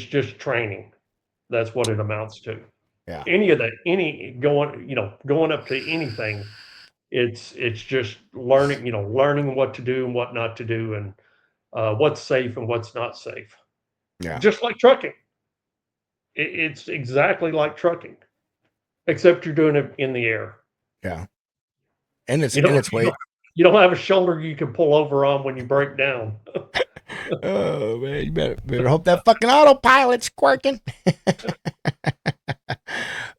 Speaker 4: just training. That's what it amounts to.
Speaker 2: yeah.
Speaker 4: Going up to anything, it's just learning what to do and what not to do, and what's safe and what's not safe.
Speaker 2: Yeah.
Speaker 4: Just like trucking, it's exactly like trucking, except you're doing it in the air.
Speaker 2: Yeah. And it's
Speaker 4: You
Speaker 2: and
Speaker 4: don't
Speaker 2: it's
Speaker 4: you don't
Speaker 2: weight.
Speaker 4: you don't have a shoulder you can pull over on when you break down.
Speaker 2: Oh man, you better hope that fucking autopilot's working.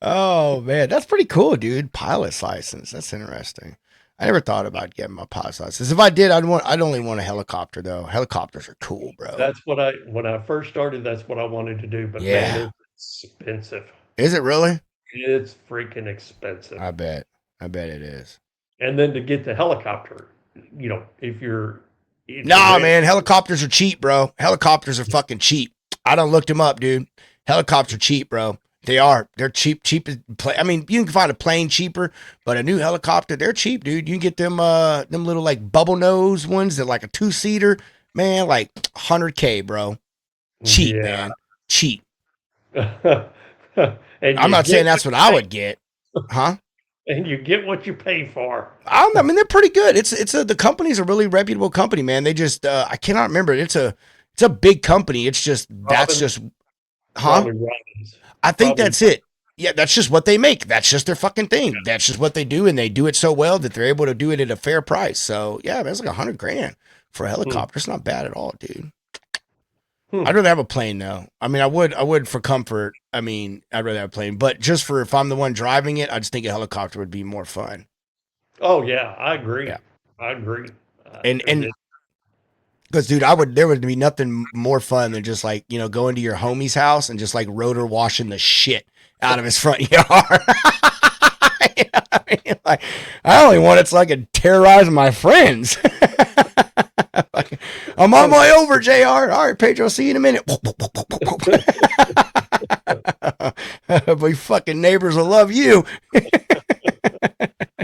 Speaker 2: Oh man, that's pretty cool, dude. Pilot's license. That's interesting. I never thought about getting my pilot's license. If I did, I'd only want a helicopter though. Helicopters are cool, bro.
Speaker 4: That's when I first started, that's what I wanted to do, but man,
Speaker 2: Yeah.
Speaker 4: it's expensive.
Speaker 2: Is it really?
Speaker 4: It's freaking expensive.
Speaker 2: I bet. I bet it is.
Speaker 4: And then to get the helicopter, if you
Speaker 2: Nah,
Speaker 4: rent,
Speaker 2: man, helicopters are cheap, bro. Helicopters are fucking cheap. I done looked them up, dude. Helicopters are cheap, bro. They are. They're cheap. Cheap as play. I mean, you can find a plane cheaper, but a new helicopter, they're cheap, dude. You can get them little like bubble nose ones that like a 2-seater, man, like 100K, bro. Cheap,
Speaker 4: yeah.
Speaker 2: man. Cheap.
Speaker 4: and
Speaker 2: I'm
Speaker 4: you
Speaker 2: not
Speaker 4: get
Speaker 2: saying
Speaker 4: what
Speaker 2: that's what
Speaker 4: you
Speaker 2: I
Speaker 4: pay,
Speaker 2: would get, huh?
Speaker 4: and you get what you pay for.
Speaker 2: I mean, they're pretty good. The company's a really reputable company, man. They just I cannot remember. It's a big company. It's just that's
Speaker 4: Robin,
Speaker 2: just huh?
Speaker 4: probably Robin's,
Speaker 2: I think
Speaker 4: probably.
Speaker 2: that's it. Yeah, that's just what they make. That's just their fucking thing. That's just what they do, and they do it so well that they're able to do it at a fair price. So yeah, man, it's like 100 grand for a
Speaker 4: Hmm,
Speaker 2: helicopter. It's not bad at all, dude. I'd
Speaker 4: hmm.
Speaker 2: rather have a plane though. I mean, I would for comfort. I mean, I'd rather have a plane, but just for if I'm the one driving it, I just think a helicopter would be more fun.
Speaker 4: Oh yeah, I agree.
Speaker 2: Yeah,
Speaker 4: I agree.
Speaker 2: and because, dude, there would be nothing more fun than just like, going to your homie's house and just like rotor washing the shit out of his front yard. You know what I mean? Like, I only want it so I can terrorize my friends. Like, I'm on my way over, JR. All right, Pedro, see you in a minute. But fucking neighbors will love you.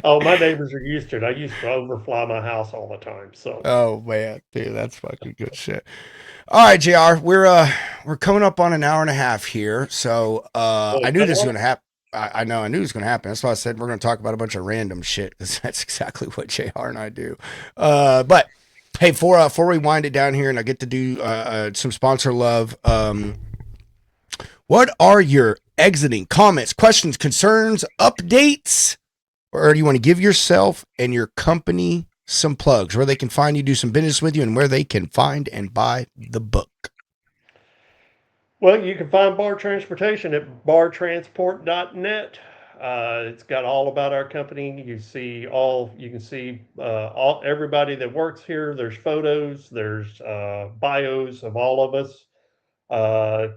Speaker 4: Oh, my neighbors are used to it. I used to overfly my house all the time. So,
Speaker 2: Oh man, dude, that's fucking good shit. All right, JR, we're coming up on an hour and a half here, so
Speaker 4: oh,
Speaker 2: I
Speaker 4: is
Speaker 2: knew
Speaker 4: that
Speaker 2: this was
Speaker 4: long?
Speaker 2: gonna happen. I know I knew it was gonna happen. That's why I said we're gonna talk about a bunch of random shit because that's exactly what JR and I do. But hey, before we wind it down here and I get to do some sponsor love, what are your exiting comments, questions, concerns, updates? Or do you want to give yourself and your company some plugs where they can find you, do some business with you, and where they can find and buy the book?
Speaker 4: Well, you can find Bar Transportation at bartransport.net. It's got all about our company. You can see all everybody that works here. There's photos, there's bios of all of us.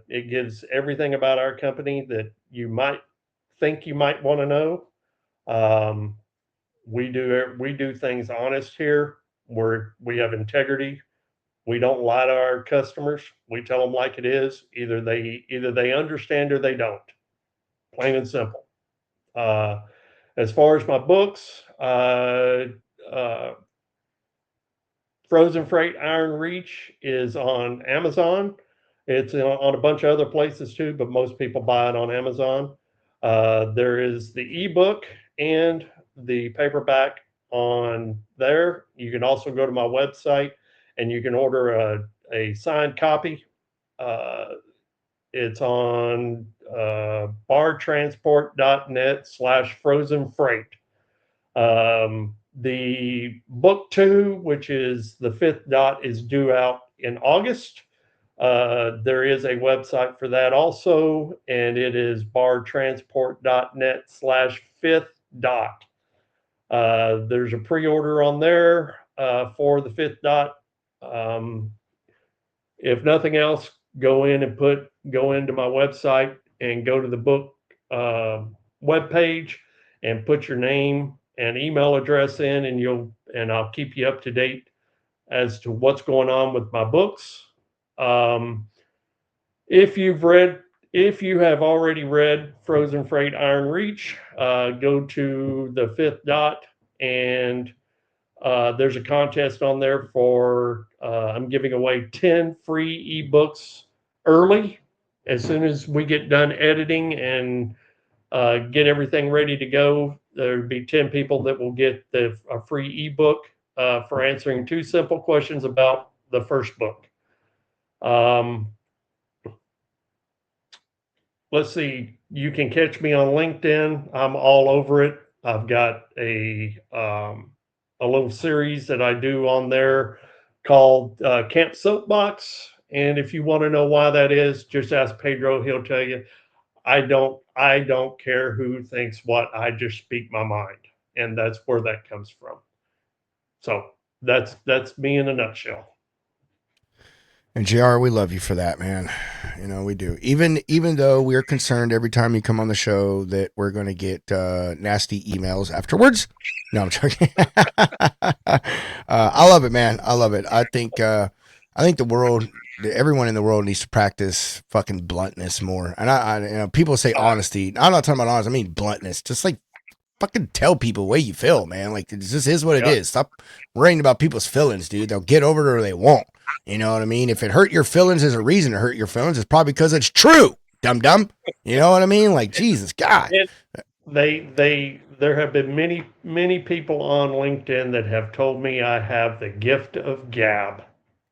Speaker 4: It gives everything about our company that you might think you might want to know. Um, we do things honest here. We have integrity. We don't lie to our customers. We tell them like it is. Either they understand or they don't. Plain and simple. Uh, as far as my books, uh, Frozen Freight Iron Reach is on Amazon. It's on a bunch of other places too, but most people buy it on Amazon. There is the ebook and the paperback on there. You can also go to my website and you can order a signed copy. Uh, it's on bartransport.net/frozen freight. The book two, which is the fifth dot, is due out in August. There is a website for that also, and it is bartransport.net/fifth dot. There's a pre-order on there for the fifth dot. Um, if nothing else, go into my website and go to the book uh, web page and put your name and email address in, and I'll keep you up to date as to what's going on with my books. Um, if you've read If you have already read Frozen Freight Iron Reach, go to the fifth dot, and there's a contest on there for, I'm giving away 10 free ebooks early. As soon as we get done editing and get everything ready to go, there'll be 10 people that will get a free ebook for answering 2 simple questions about the first book. Um, let's see, you can catch me on LinkedIn. I'm all over it. I've got a little series that I do on there called Camp Soapbox. And if you want to know why that is, just ask Pedro. He'll tell you. I don't care who thinks what. I just speak my mind, and that's where that comes from. So that's me in a nutshell.
Speaker 2: And JR, we love you for that, man. You know, we do. Even though we're concerned every time you come on the show that we're going to get nasty emails afterwards. No, I'm joking. I love it, man. I love it. I think the world, everyone in the world needs to practice fucking bluntness more. And you know, people say honesty. I'm not talking about honesty. I mean bluntness. Just like fucking tell people the way you feel, man. Like it just is what it is. Stop worrying about people's feelings, dude. They'll get over it or they won't. You know what I mean? If it hurt your feelings, there's a reason to hurt your feelings. It's probably because it's true, dum. You know what I mean? Like Jesus, God.
Speaker 4: There have been many people on LinkedIn that have told me I have the gift of gab,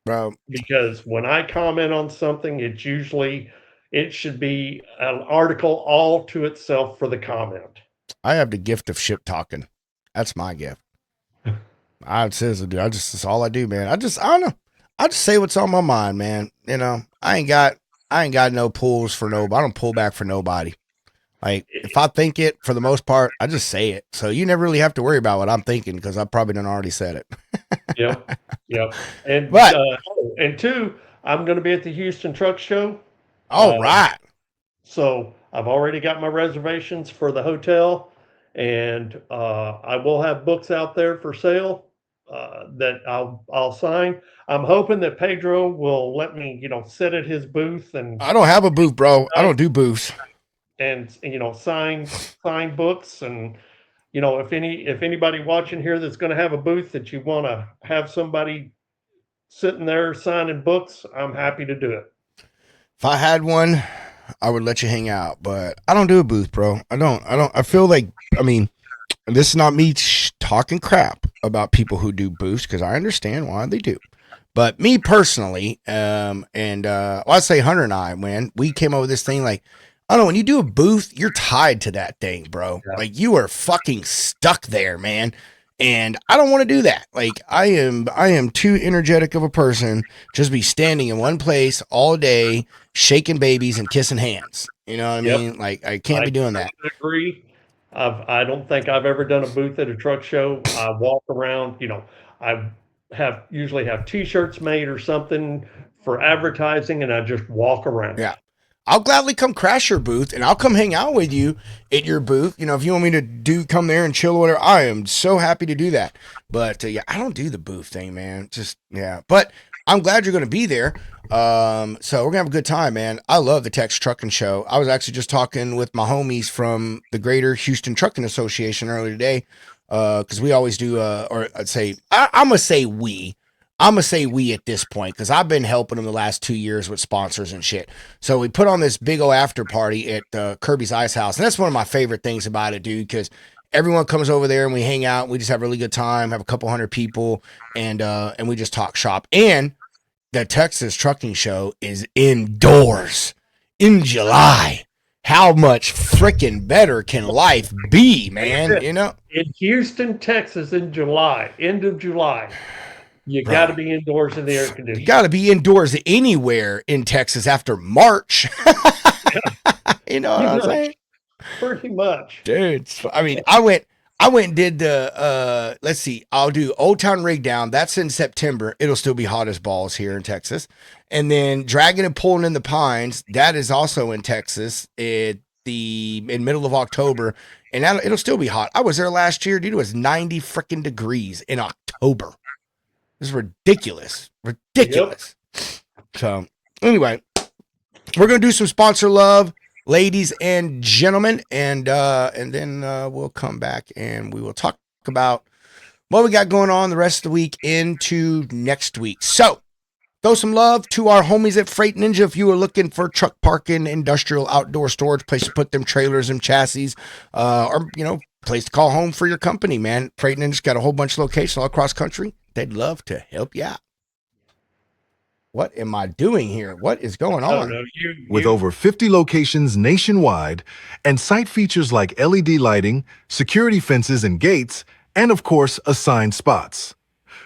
Speaker 2: bro.
Speaker 4: Because when I comment on something, it should be an article all to itself for the comment.
Speaker 2: I have the gift of shit talking. That's my gift. Seriously, dude. That's all I do, man. I don't know. I just say what's on my mind, man. You know, I ain't got no pulls for nobody. I don't pull back for nobody. Like if I think it, for the most part, I just say it. So you never really have to worry about what I'm thinking because I probably done already said it.
Speaker 4: Yep. And and 2, I'm going to be at the Houston Truck Show.
Speaker 2: All right.
Speaker 4: So I've already got my reservations for the hotel, and I will have books out there for sale that I'll sign. I'm hoping that Pedro will let me, sit at his booth and
Speaker 2: I don't have a booth, bro. I don't do booths.
Speaker 4: And sign books, and if anybody watching here that's going to have a booth that you want to have somebody sitting there signing books, I'm happy to do it.
Speaker 2: If I had one, I would let you hang out, but I don't do a booth, bro. I feel like, I mean, this is not me talking crap about people who do booths because I understand why they do. But me personally, I'd say Hunter and I, man, we came up with this thing like, I don't know, when you do a booth, you're tied to that thing, bro. Yeah. Like you are fucking stuck there, man. And I don't want to do that. Like I am too energetic of a person, just be standing in one place all day, shaking babies and kissing hands. You know what I mean? Like I can't be doing that.
Speaker 4: I agree. I don't think I've ever done a booth at a truck show. I walk around, I usually have t-shirts made or something for advertising, and I just walk around.
Speaker 2: Yeah. I'll gladly come crash your booth and I'll come hang out with you at your booth. You know, if you want me to come there and chill or whatever, I am so happy to do that. But yeah, I don't do the booth thing, man. But I'm glad you're going to be there. So we're gonna have a good time, man. I love the Texas Trucking Show. I was actually just talking with my homies from the Greater Houston Trucking Association earlier today. Cause we always do, or I'd say, I'm going to say we at this point, because I've been helping them the last 2 years with sponsors and shit. So we put on this big old after party at Kirby's Ice House. And that's one of my favorite things about it, dude, because everyone comes over there and we hang out. And we just have a really good time, have a couple hundred people, and we just talk shop. And the Texas Trucking Show is indoors in July. How much freaking better can life be, man? You know?
Speaker 4: In Houston, Texas in July, end of July. You got to be indoors in the air conditioning.
Speaker 2: You got to be indoors anywhere in Texas after March. You know what I'm saying?
Speaker 4: Pretty much.
Speaker 2: Dude, I mean, I went and did the, let's see, I'll do Old Town Rig Down. That's in September. It'll still be hot as balls here in Texas. And then Dragging and Pulling in the Pines, that is also in Texas in middle of October. And it'll still be hot. I was there last year, dude. It was 90 freaking degrees in October. This is ridiculous. Yep. So, anyway, We're gonna do some sponsor love, ladies and gentlemen, and then we'll come back and we will talk about what we got going on the rest of the week into next week. So throw some love to our homies at Freight Ninja. If you are looking for truck parking, industrial outdoor storage, place to put them trailers and chassis, or place to call home for your company, man. Freight Ninja's got a whole bunch of locations all across country. They'd love to help you out. What am I doing here? What is going
Speaker 4: I don't
Speaker 2: on?
Speaker 4: know.
Speaker 5: With over 50 locations nationwide and site features like LED lighting, security fences and gates, and of course, assigned spots.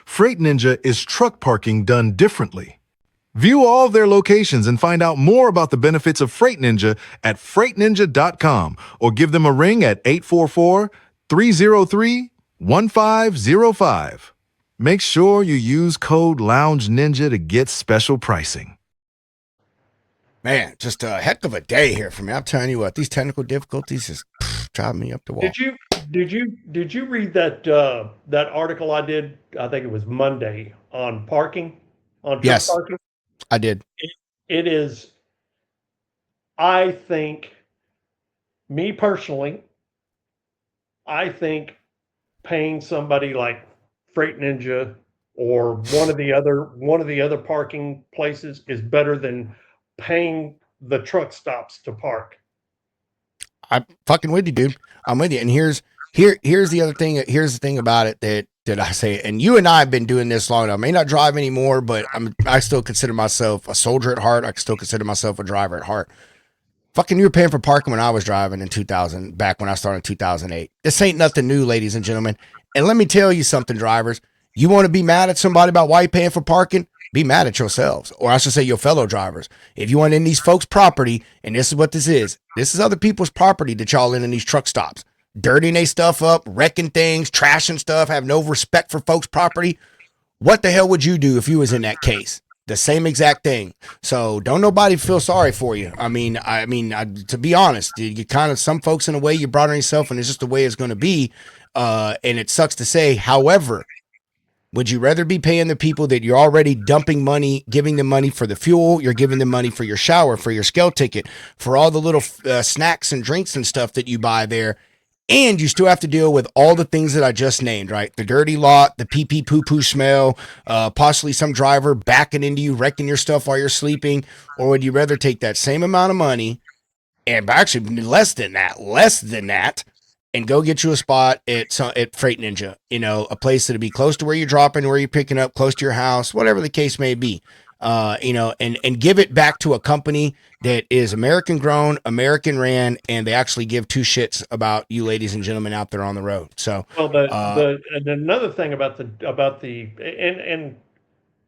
Speaker 5: Freight Ninja is truck parking done differently. View all of their locations and find out more about the benefits of Freight Ninja at freightninja.com or give them a ring at 844-303-1505. Make sure you use code Lounge Ninja to get special pricing.
Speaker 2: Man, just a heck of a day here for me. I'm telling you what, these technical difficulties is driving me up the wall.
Speaker 4: Did you read that that article I did? I think it was Monday on parking, on truck
Speaker 2: Yes.
Speaker 4: parking.
Speaker 2: I did.
Speaker 4: It is. I think, me personally, I think paying somebody like Freight Ninja or one of the other parking places is better than paying the truck stops to park.
Speaker 2: I'm fucking with you, dude. I'm with you. And here's the other thing. Here's the thing about it that I say, and you and I have been doing this long enough. I may not drive anymore, but I still consider myself a soldier at heart. I still consider myself a driver at heart. Fucking, you were paying for parking when I was driving in 2000, back when I started in 2008. This ain't nothing new, ladies and gentlemen. And let me tell you something, drivers. You want to be mad at somebody about why you're paying for parking? Be mad at yourselves, or I should say your fellow drivers. If you want in these folks' property, and this is what this is other people's property that y'all in these truck stops. Dirtying they stuff up, wrecking things, trashing stuff, have no respect for folks' property. What the hell would you do if you was in that case? The same exact thing. So don't nobody feel sorry for you. I mean, to be honest, you kind of, some folks in a way you brought on yourself, and it's just the way it's going to be. And it sucks to say. However, would you rather be paying the people that you're already dumping money, giving them money for the fuel, you're giving them money for your shower, for your scale ticket, for all the little snacks and drinks and stuff that you buy there, and you still have to deal with all the things that I just named, right? The dirty lot, the pee-pee poo-poo smell, possibly some driver backing into you, wrecking your stuff while you're sleeping? Or would you rather take that same amount of money, and actually less than that, and go get you a spot at Freight Ninja, a place that'll be close to where you're dropping, where you're picking up, close to your house, whatever the case may be, and give it back to a company that is American grown, American ran, and they actually give two shits about you, ladies and gentlemen, out there on the road. So,
Speaker 4: Well, and another thing about and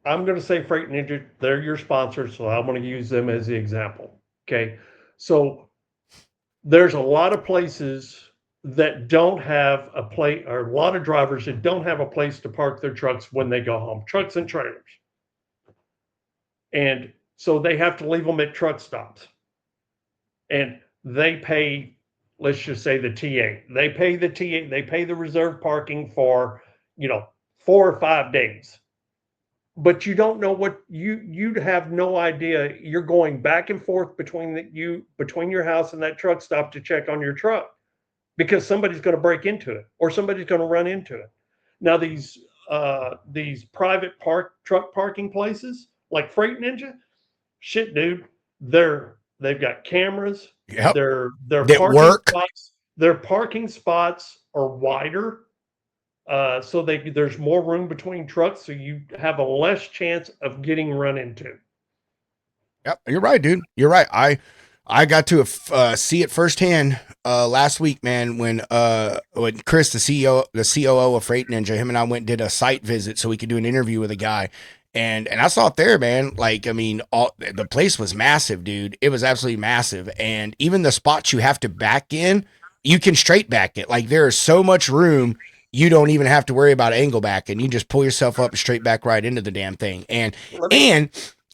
Speaker 4: I'm going to say Freight Ninja, they're your sponsor, so I'm going to use them as the example. Okay, so there's a lot of places that don't have a place, or a lot of drivers that don't have a place to park their trucks when they go home, trucks and trailers. And so they have to leave them at truck stops. And they pay, let's just say the TA. They pay the TA, they pay the reserve parking for, 4 or 5 days. But you don't know what you have no idea. You're going back and forth between your house and that truck stop to check on your truck, because somebody's going to break into it or somebody's going to run into it. Now these private truck parking places like Freight Ninja, shit, dude, they've got cameras.
Speaker 2: yep,
Speaker 4: Their
Speaker 2: that
Speaker 4: parking
Speaker 2: work.
Speaker 4: spots, their parking spots are wider, so there's more room between trucks, so you have a less chance of getting run into.
Speaker 2: Yep, you're right, dude. You're right. I got to see it firsthand last week, man, when Chris, the COO of Freight Ninja, him and I went and did a site visit so we could do an interview with a guy. And I saw it there, man. Like, I mean, the place was massive, dude. It was absolutely massive. And even the spots you have to back in, you can straight back it. Like, there is so much room, you don't even have to worry about angle back, and you just pull yourself up and straight back right into the damn thing. And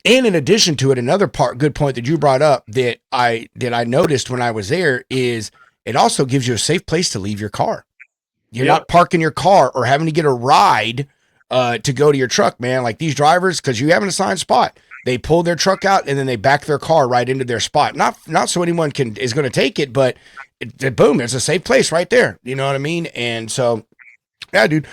Speaker 2: in addition to it, another good point that you brought up that I noticed when I was there is it also gives you a safe place to leave your car. You're not parking your car or having to get a ride to go to your truck, man. Like these drivers, because you have an assigned spot. They pull their truck out and then they back their car right into their spot. Not so anyone is going to take it, but boom, there's a safe place right there. You know what I mean? And so, yeah, dude,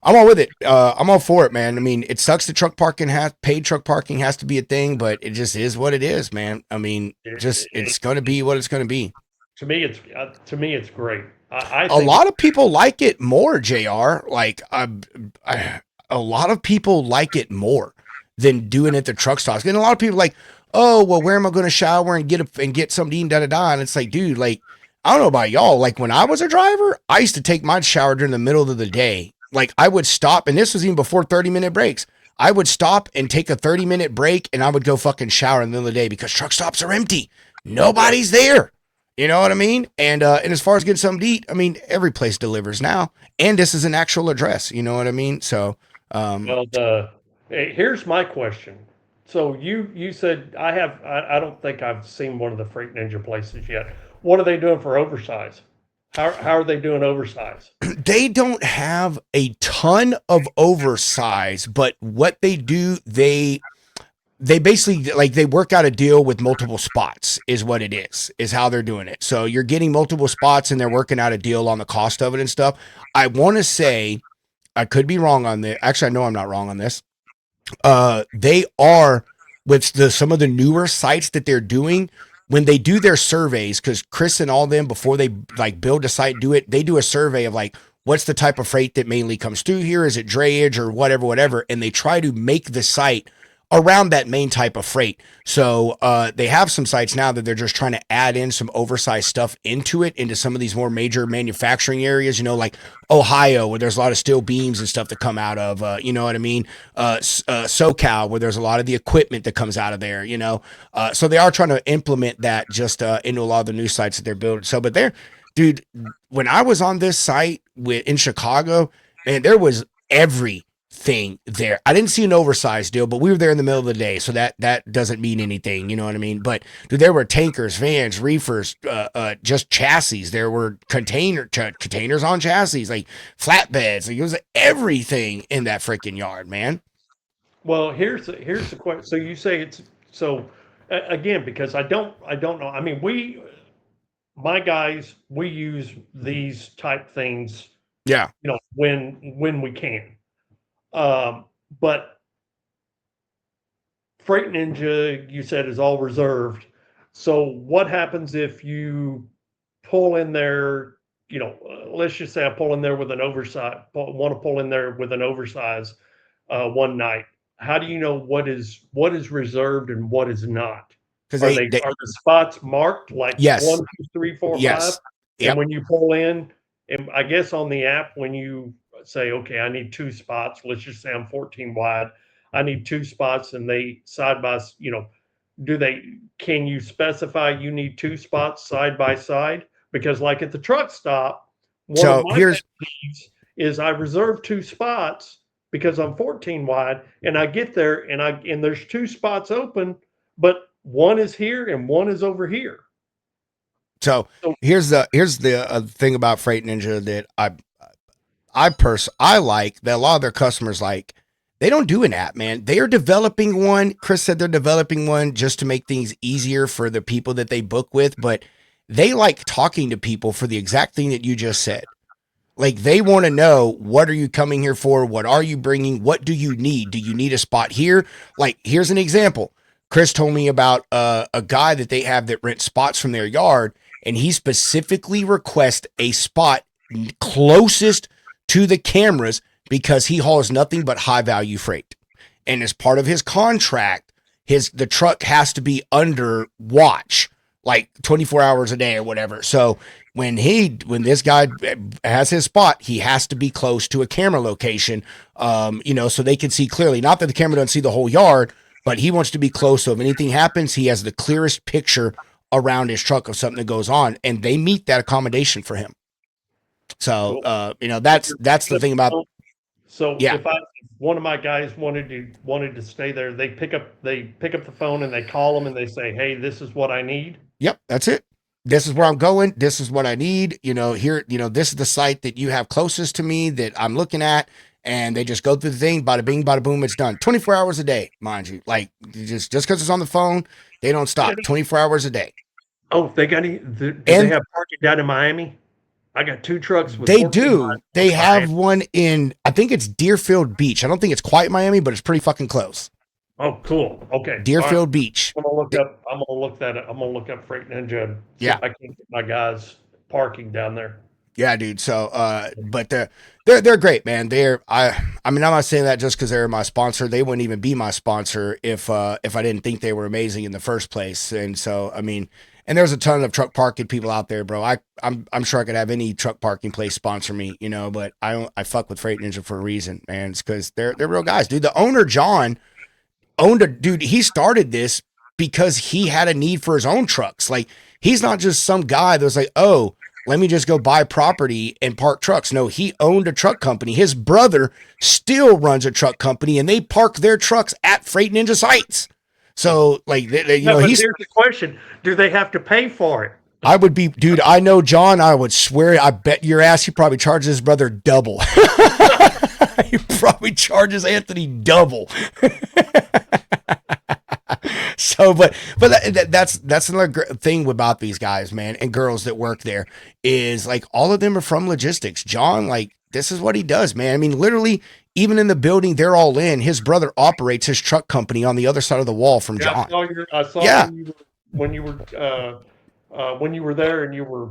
Speaker 2: I'm all with it. I'm all for it, man. I mean, it sucks that paid truck parking has to be a thing, but it just is what it is, man. I mean, it's going to be what it's going to be.
Speaker 4: To me, it's great. I
Speaker 2: A
Speaker 4: think
Speaker 2: lot of people like it more, JR. Like, a lot of people like it more than doing it at the truck stops. And a lot of people are like, oh, well, where am I going to shower and get something to eat, da da da. And it's like, dude, like, I don't know about y'all. Like, when I was a driver, I used to take my shower during the middle of the day. Like, I would stop, and this was even before 30-minute breaks. I would stop and take a 30-minute break, and I would go fucking shower in the middle of the day because truck stops are empty. Nobody's there. You know what I mean? And as far as getting something to eat, I mean, every place delivers now, and this is an actual address. You know what I mean? So,
Speaker 4: well, here's my question. So you said I don't think I've seen one of the Freight Ninja places yet. What are they doing for oversize? How are they doing oversize?
Speaker 2: they don't have a ton of oversize, but what they do, they basically, like, they work out a deal with multiple spots is what it is how they're doing it. So you're getting multiple spots and they're working out a deal on the cost of it and stuff. I want to say, I could be wrong on this. Actually, I know I'm not wrong on this. They are with some of the newer sites that they're doing when they do their surveys, because Chris and all them, before they like build a site, they do a survey of like, what's the type of freight that mainly comes through here? Is it drayage or whatever? And they try to make the site around that main type of freight. So they have some sites now that they're just trying to add in some oversized stuff into some of these more major manufacturing areas, you know, like Ohio, where there's a lot of steel beams and stuff that come out of, you know what I mean? SoCal, where there's a lot of the equipment that comes out of there, you know? So they are trying to implement that just into a lot of the new sites that they're building. So, but dude, when I was on this site in Chicago, man, there was everything there. I didn't see an oversized deal, but we were there in the middle of the day, so that doesn't mean anything, you know what I mean? But dude, there were tankers, vans, reefers, just chassis. There were containers on chassis, like flatbeds. Like, it was everything in that freaking yard, man.
Speaker 4: Well, here's the question. So you say it's so again, because I don't know. I mean, my guys, we use these type things,
Speaker 2: Yeah.
Speaker 4: you know, when we can. But Freight Ninja, you said, is all reserved. So what happens if you pull in there, you know, let's just say I pull in there with an want to pull in there with an oversize one night. How do you know what is reserved and what is not?
Speaker 2: Because
Speaker 4: Are the spots marked like
Speaker 2: yes,
Speaker 4: 1, 2, 3, 4, 5?
Speaker 2: yes,
Speaker 4: And
Speaker 2: yep.
Speaker 4: when you pull in, and I guess on the app, when you say, okay, I need 2 spots, let's just say I'm 14 wide, I need 2 spots, and they side by, you know, can you specify you need 2 spots side by side? Because like at the truck stop, one of my pet peeves is I reserve 2 spots because I'm 14 wide, and I get there and there's 2 spots open, but one is here and one is over here.
Speaker 2: So here's the thing about Freight Ninja that I like, that a lot of their customers like. They don't do an app, man. They are developing one. Chris said they're developing one just to make things easier for the people that they book with, but they like talking to people for the exact thing that you just said. Like, they want to know, what are you coming here for? What are you bringing? What do you need? Do you need a spot here? Like, here's an example. Chris told me about a guy that they have that rents spots from their yard, and he specifically requests a spot closest to the cameras because he hauls nothing but high value freight. And as part of his contract, the truck has to be under watch, like 24 hours a day or whatever. So when this guy has his spot, he has to be close to a camera location, you know, so they can see clearly. Not that the camera doesn't see the whole yard, but he wants to be close. So if anything happens, he has the clearest picture around his truck of something that goes on, and they meet that accommodation for him. So, you know, that's the thing about.
Speaker 4: So yeah. If one of my guys wanted to stay there, they pick up the phone and they call them and they say, "Hey, this is what I need."
Speaker 2: Yep, that's it. This is where I'm going. This is what I need. You know, here, you know, this is the site that you have closest to me that I'm looking at. and they just go through the thing, bada bing, bada boom, it's done. 24 hours a day, mind you. Like just because it's on the phone, they don't stop. 24 hours a day.
Speaker 4: Oh, they got any? Do they
Speaker 2: And
Speaker 4: have parking down in Miami? I got 2 trucks with
Speaker 2: they
Speaker 4: 14
Speaker 2: do.
Speaker 4: miles
Speaker 2: They
Speaker 4: in
Speaker 2: have
Speaker 4: Miami.
Speaker 2: one in, I think it's Deerfield Beach. I don't think it's quite Miami, but it's pretty fucking close.
Speaker 4: Oh, cool. Okay. All right.
Speaker 2: Deerfield Beach.
Speaker 4: I'm gonna look up. I'm gonna look that up. I'm gonna look up Freight Ninja and see
Speaker 2: Yeah.
Speaker 4: if I can get my guys parking down there.
Speaker 2: Yeah, dude. So, but they're great, man. I mean, I'm not saying that just because they're my sponsor. They wouldn't even be my sponsor if I didn't think they were amazing in the first place. And so, I mean, and there's a ton of truck parking people out there, bro. I'm sure I could have any truck parking place sponsor me, you know. But I fuck with Freight Ninja for a reason, man. It's because they're real guys, dude. The owner John dude. He started this because he had a need for his own trucks. Like he's not just some guy that was like, oh, let me just go buy property and park trucks. No, he owned a truck company. His brother still runs a truck company, and they park their trucks at Freight Ninja sites. So, like, you know,
Speaker 4: But here's the question: do they have to pay for it?
Speaker 2: I would be, dude. I know John. I would swear. I bet your ass he probably charges his brother double. He probably charges Anthony double. So, but that's another thing about these guys, man, and girls that work there is like all of them are from logistics. John, like this is what he does, man. I mean, literally, even in the building they're all in, his brother operates his truck company on the other side of the wall from John.
Speaker 4: I saw
Speaker 2: Yeah.
Speaker 4: when you were there and you were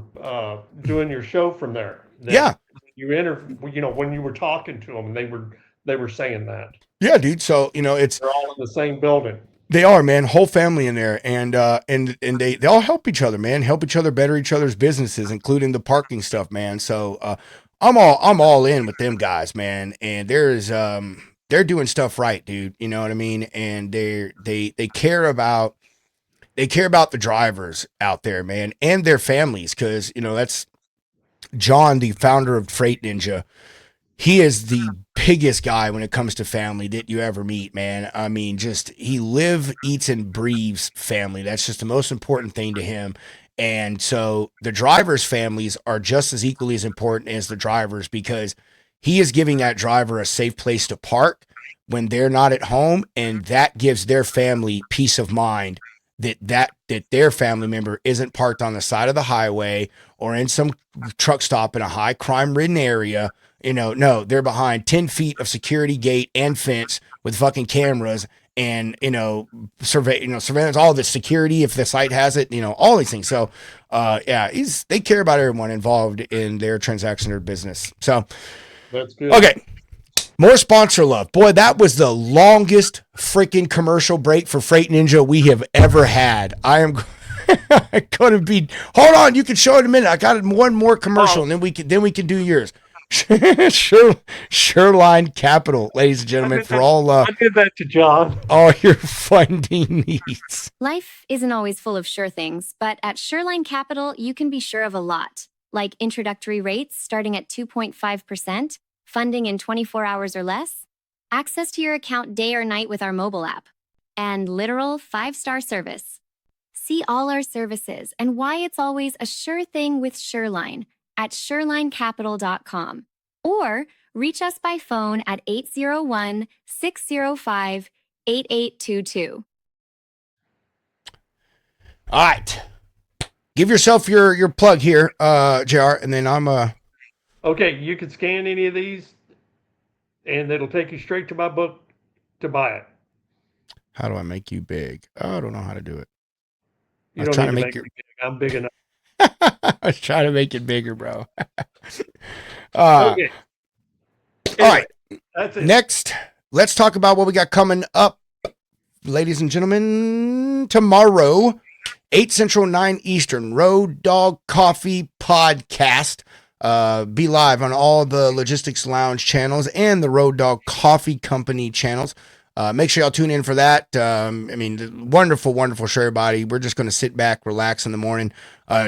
Speaker 4: doing your show from there.
Speaker 2: Yeah.
Speaker 4: When you were talking to them, they were saying that
Speaker 2: Yeah, dude. So, you know,
Speaker 4: they're all in the same building.
Speaker 2: they are, man, whole family in there, and they all help each other, man, help each other better each other's businesses, including the parking stuff, man. So I'm all in with them guys, man, and they're doing stuff right, dude. You know what I mean? And they care about the drivers out there, man, and their families, because you know that's John, the founder of Freight Ninja. He is the biggest guy when it comes to family that you ever meet, man. I mean, just he eats and breathes family. That's just the most important thing to him. And so the drivers' families are just as equally as important as the drivers, because he is giving that driver a safe place to park when they're not at home, and that gives their family peace of mind that their family member isn't parked on the side of the highway or in some truck stop in a high crime ridden area. You know, no, they're behind 10 feet of security gate and fence with fucking cameras and, surveillance, all the security, if the site has it, all these things. So, yeah, they care about everyone involved in their transaction or business. So,
Speaker 4: That's good.
Speaker 2: okay. More sponsor love. Boy, that was the longest freaking commercial break for Freight Ninja we have ever had. I am going to be, hold on. You can show it in a minute. I got one more commercial and then we can do yours. Shoreline Capital, ladies and gentlemen, for all
Speaker 4: I did that to John.
Speaker 2: All your funding needs.
Speaker 6: Life isn't always full of sure things, but at Shoreline Capital, you can be sure of a lot, like introductory rates starting at 2.5%, funding in 24 hours or less, access to your account day or night with our mobile app, and literal 5-star service. See all our services and why it's always a sure thing with Shoreline at ShorelineCapital.com, or reach us by phone at 801-605-8822.
Speaker 2: All right. Give yourself your plug here, JR, and then I'm
Speaker 4: Okay, you can scan any of these and it'll take you straight to my book to buy it.
Speaker 2: How do I make you big? Oh, I don't know how to do it.
Speaker 4: You don't need to make me big. I'm big enough.
Speaker 2: I was trying to make it bigger, bro.
Speaker 4: Okay.
Speaker 2: All right.
Speaker 4: That's it.
Speaker 2: Next, let's talk about what we got coming up, ladies and gentlemen. Tomorrow, 8 Central, 9 Eastern, Road Dog Coffee Podcast. Be live on all the Logistics Lounge channels and the Road Dog Coffee Company channels. Make sure y'all tune in for that. Wonderful, wonderful show, everybody. We're just going to sit back, relax in the morning,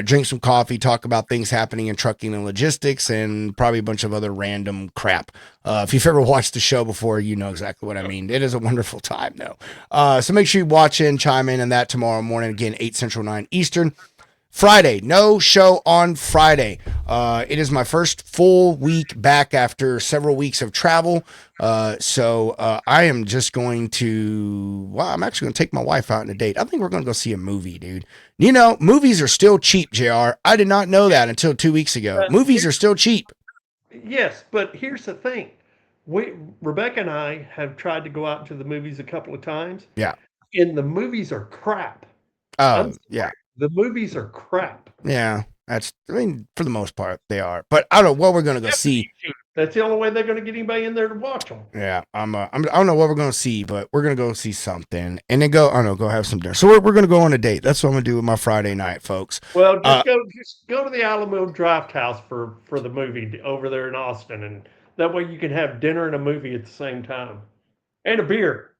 Speaker 2: drink some coffee, talk about things happening in trucking and logistics, and probably a bunch of other random crap. If you've ever watched the show before, you know exactly what I mean. It is a wonderful time, though. So make sure you watch in, chime in on that tomorrow morning. Again, 8 Central, 9 Eastern. Friday, no show on Friday. It is my first full week back after several weeks of travel. So I am just going to, well, I'm actually going to take my wife out on a date. I think we're going to go see a movie, dude. You know, movies are still cheap, JR. I did not know that until 2 weeks ago. Movies are still cheap.
Speaker 4: Yes, but here's the thing. Rebecca and I have tried to go out to the movies a couple of times,
Speaker 2: Yeah.
Speaker 4: and the movies are crap.
Speaker 2: Oh, yeah.
Speaker 4: The movies are crap.
Speaker 2: Yeah. I mean, for the most part, they are. But I don't know what we're going to go see.
Speaker 4: That's the only way they're going to get anybody in there to watch them.
Speaker 2: Yeah, I don't know what we're going to see, but we're going to go see something and then go have some dinner. So we're going to go on a date. That's what I'm going to do with my Friday night, folks.
Speaker 4: Well, just go to the Alamo Draft House for the movie over there in Austin, and that way you can have dinner and a movie at the same time, and a beer.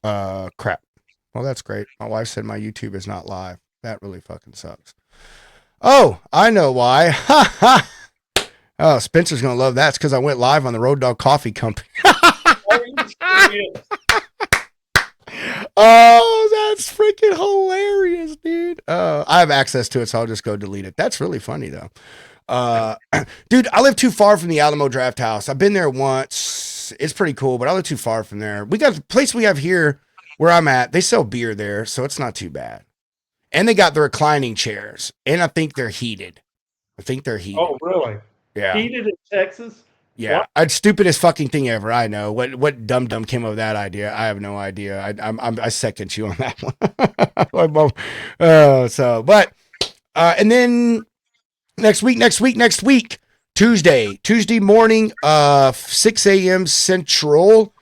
Speaker 2: Crap. Well, that's great. My wife said my YouTube is not live. That really fucking sucks. Oh, I know why. Ha ha. Oh, Spencer's going to love that. It's because I went live on the Road Dog Coffee Company. Oh, that's freaking hilarious, dude. I have access to it, so I'll just go delete it. That's really funny, though. Dude, I live too far from the Alamo Draft House. I've been there once. It's pretty cool, but I live too far from there. We got the place we have here where I'm at. They sell beer there, so it's not too bad. And they got the reclining chairs, and I think they're heated.
Speaker 4: Oh, really?
Speaker 2: Yeah.
Speaker 4: Heated in Texas?
Speaker 2: Yeah. It's stupidest fucking thing ever. I know. What dumb came up with that idea? I have no idea. I second you on that one. And then next week, Tuesday morning, 6 a.m. Central,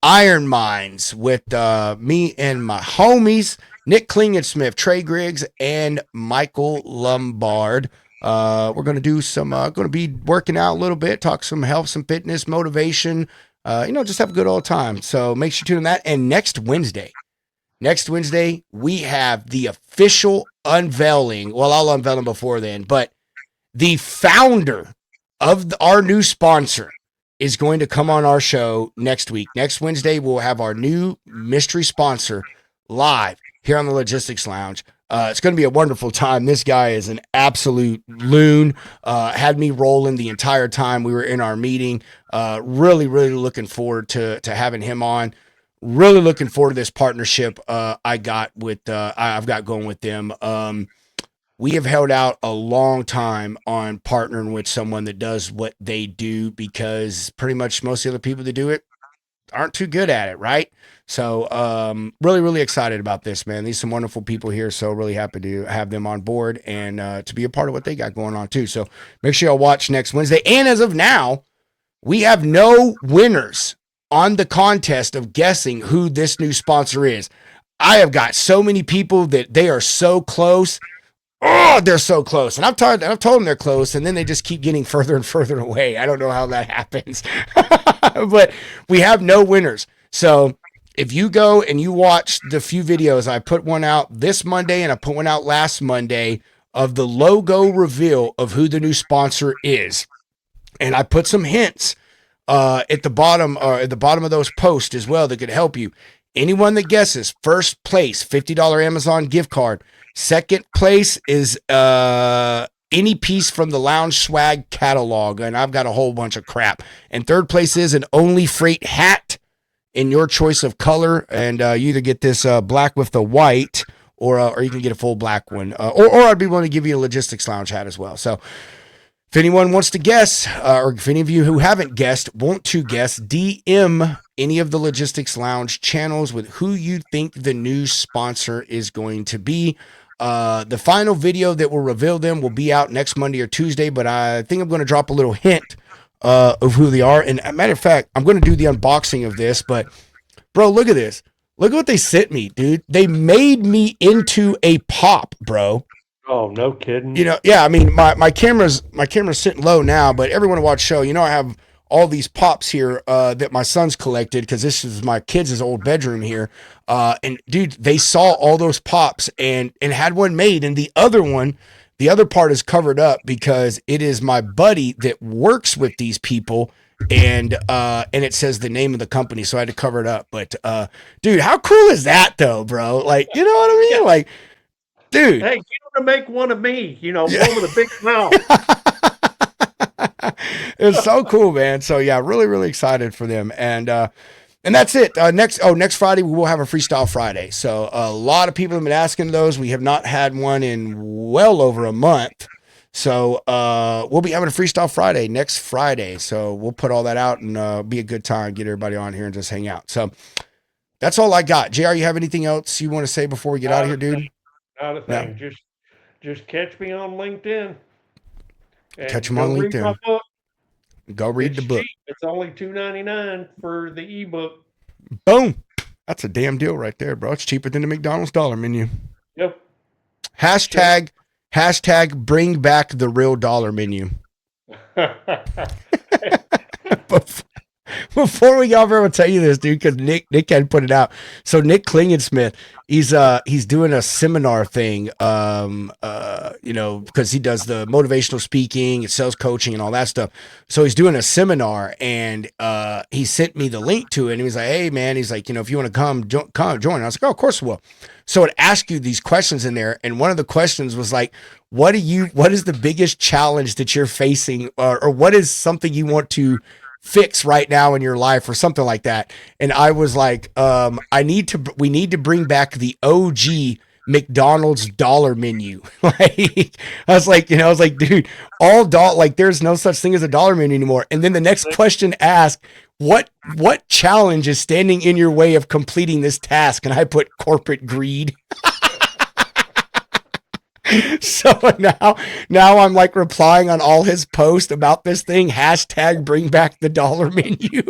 Speaker 2: Iron Minds with me and my homies, Nick Klingensmith, Trey Griggs, and Michael Lombard. We're going to do some, going to be working out a little bit, talk some health, some fitness, motivation, just have a good old time. So make sure to tune in that. And next Wednesday, we have the official unveiling. Well, I'll unveil them before then, but the founder of our new sponsor is going to come on our show next week. Next Wednesday, we'll have our new mystery sponsor live here on the Logistics Lounge. It's going to be a wonderful time. This guy is an absolute loon. Had me rolling the entire time we were in our meeting. Really, really looking forward to having him on. Really looking forward to this partnership I've got going with them. We have held out a long time on partnering with someone that does what they do, because pretty much most of the other people that do it aren't too good at it, right? So really, really excited about this, man. These are some wonderful people here, so really happy to have them on board and to be a part of what they got going on too. So make sure y'all watch next Wednesday. And as of now, we have no winners on the contest of guessing who this new sponsor is. I have got so many people that they are so close. Oh, they're so close. And I've told them they're close, and then they just keep getting further and further away. I don't know how that happens. But we have no winners. So if you go and you watch the few videos, I put one out this Monday and I put one out last Monday of the logo reveal of who the new sponsor is. And I put some hints at the bottom of those posts as well that could help you. Anyone that guesses first place, $50 Amazon gift card. Second place is any piece from the Lounge Swag catalog, and I've got a whole bunch of crap. And third place is an Only Freight hat in your choice of color, and you either get this black with the white, or you can get a full black one, or I'd be willing to give you a Logistics Lounge hat as well. So if anyone wants to guess, or if any of you who haven't guessed want to guess, DM any of the Logistics Lounge channels with who you think the new sponsor is going to be. The final video that will reveal them will be out next Monday or Tuesday, but I think I'm going to drop a little hint of who they are. And as a matter of fact, I'm going to do the unboxing of this, but bro, look at this. Look at what they sent me, dude. They made me into a pop, bro.
Speaker 4: Oh, no kidding.
Speaker 2: Yeah, I mean, my camera's sitting low now, but everyone to watch show, I have all these pops here that my son's collected, because this is my kids' old bedroom here. And dude, they saw all those pops and had one made, and the other part is covered up because it is my buddy that works with these people, and it says the name of the company, so I had to cover it up. But dude, how cool is that though, bro? Like, you know what I mean? Like, dude.
Speaker 4: Hey, get him to make one of me,
Speaker 2: Yeah.
Speaker 4: one with a big mouth.
Speaker 2: It's so cool, man. So yeah, really, really excited for them. And that's it. Next Friday we will have a freestyle Friday. So a lot of people have been asking those. We have not had one in well over a month. So we'll be having a freestyle Friday next Friday. So we'll put all that out and be a good time. Get everybody on here and just hang out. So that's all I got. JR, you have anything else you want to say before we get out of
Speaker 4: Not
Speaker 2: here,
Speaker 4: a
Speaker 2: dude?
Speaker 4: thing. Not a
Speaker 2: No.
Speaker 4: thing. Just catch me on LinkedIn
Speaker 2: Catch
Speaker 4: and
Speaker 2: them
Speaker 4: go
Speaker 2: on
Speaker 4: read my
Speaker 2: LinkedIn.
Speaker 4: book.
Speaker 2: Go read
Speaker 4: It's
Speaker 2: the book.
Speaker 4: cheap. It's only $2.99 for the ebook.
Speaker 2: Boom. That's a damn deal right there, bro. It's cheaper than the McDonald's dollar menu.
Speaker 4: Yep.
Speaker 2: Hashtag bring back the real dollar menu. Before we go over, I'll tell you this, dude, because Nick had put it out. So Nick Klingensmith, he's doing a seminar thing, because he does the motivational speaking, sales coaching, and all that stuff. So he's doing a seminar, and he sent me the link to it. And he was like, "Hey, man," he's like, if you want to come join. I was like, "Oh, of course we will." So it asked you these questions in there, and one of the questions was like, what is the biggest challenge that you're facing, or what is something you want to fix right now in your life, or something like that? And I was like, we need to bring back the OG McDonald's dollar menu. Like, I was like, dude, there's no such thing as a dollar menu anymore. And then the next question asked, what challenge is standing in your way of completing this task? And I put corporate greed. So now I'm like replying on all his posts about this thing. Hashtag bring back the dollar menu.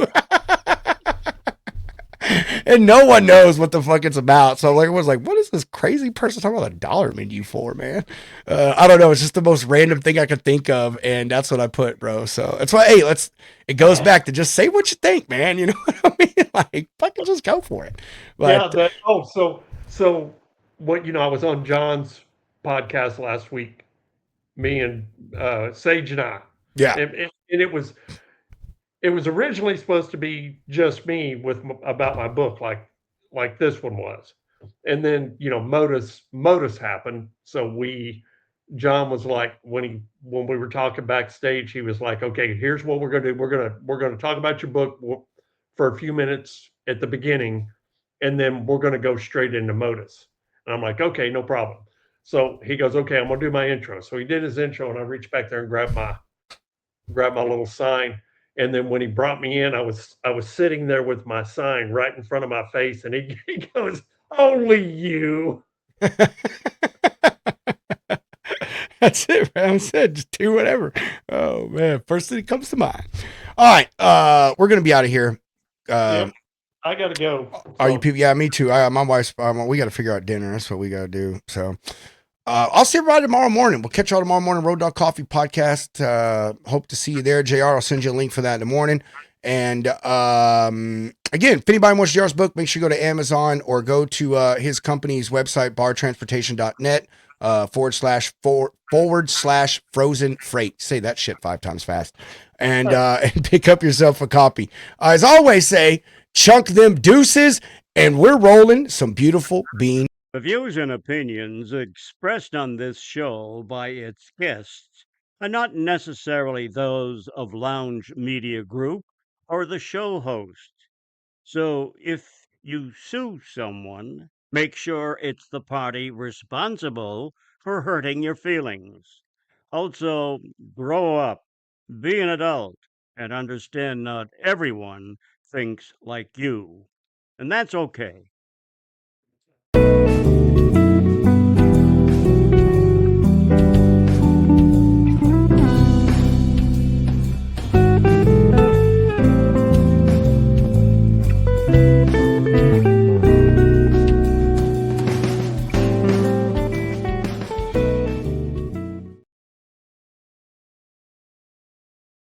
Speaker 2: And no one knows what the fuck it's about. So I was like, what is this crazy person talking about a dollar menu for, man? I don't know. It's just the most random thing I could think of. And that's what I put, bro. So that's why, it goes back to just say what you think, man. You know what I mean? Like, fucking just go for it. But
Speaker 4: Yeah. So what, I was on John's podcast last week, me and Sage and I,
Speaker 2: yeah,
Speaker 4: and it was originally supposed to be just me about my book, like this one was, and then Modus happened. So John was like, when we were talking backstage, he was like, "Okay, here's what we're gonna do. We're gonna talk about your book for a few minutes at the beginning, and then we're gonna go straight into Modus." And I'm like, "Okay, no problem." So he goes, "Okay, I'm gonna do my intro." So he did his intro, and I reached back there and grabbed my little sign. And then when he brought me in, I was sitting there with my sign right in front of my face, and he goes, "Only you."
Speaker 2: that's it, man. I said, just do whatever. Oh man, first thing that comes to mind. All right, we're gonna be out of here.
Speaker 4: Yep, I gotta go.
Speaker 2: Are you
Speaker 4: So
Speaker 2: people? Yeah, me too. My wife's. We got to figure out dinner. That's what we got to do. So, I'll see everybody tomorrow morning. We'll catch y'all tomorrow morning. Road Dog Coffee podcast. Hope to see you there, Jr. I'll send you a link for that in the morning. And again, if anybody wants JR's book, make sure you go to Amazon or go to his company's website, bartransportation.net. /forward slash frozen freight. Say that shit 5 times fast. And and pick up yourself a copy. As always, say, chunk them deuces, and we're rolling some beautiful bean.
Speaker 1: The views and opinions expressed on this show by its guests are not necessarily those of Lounge Media Group or the show host. So if you sue someone, make sure it's the party responsible for hurting your feelings. Also, grow up, be an adult, and understand not everyone thinks like you. And that's okay.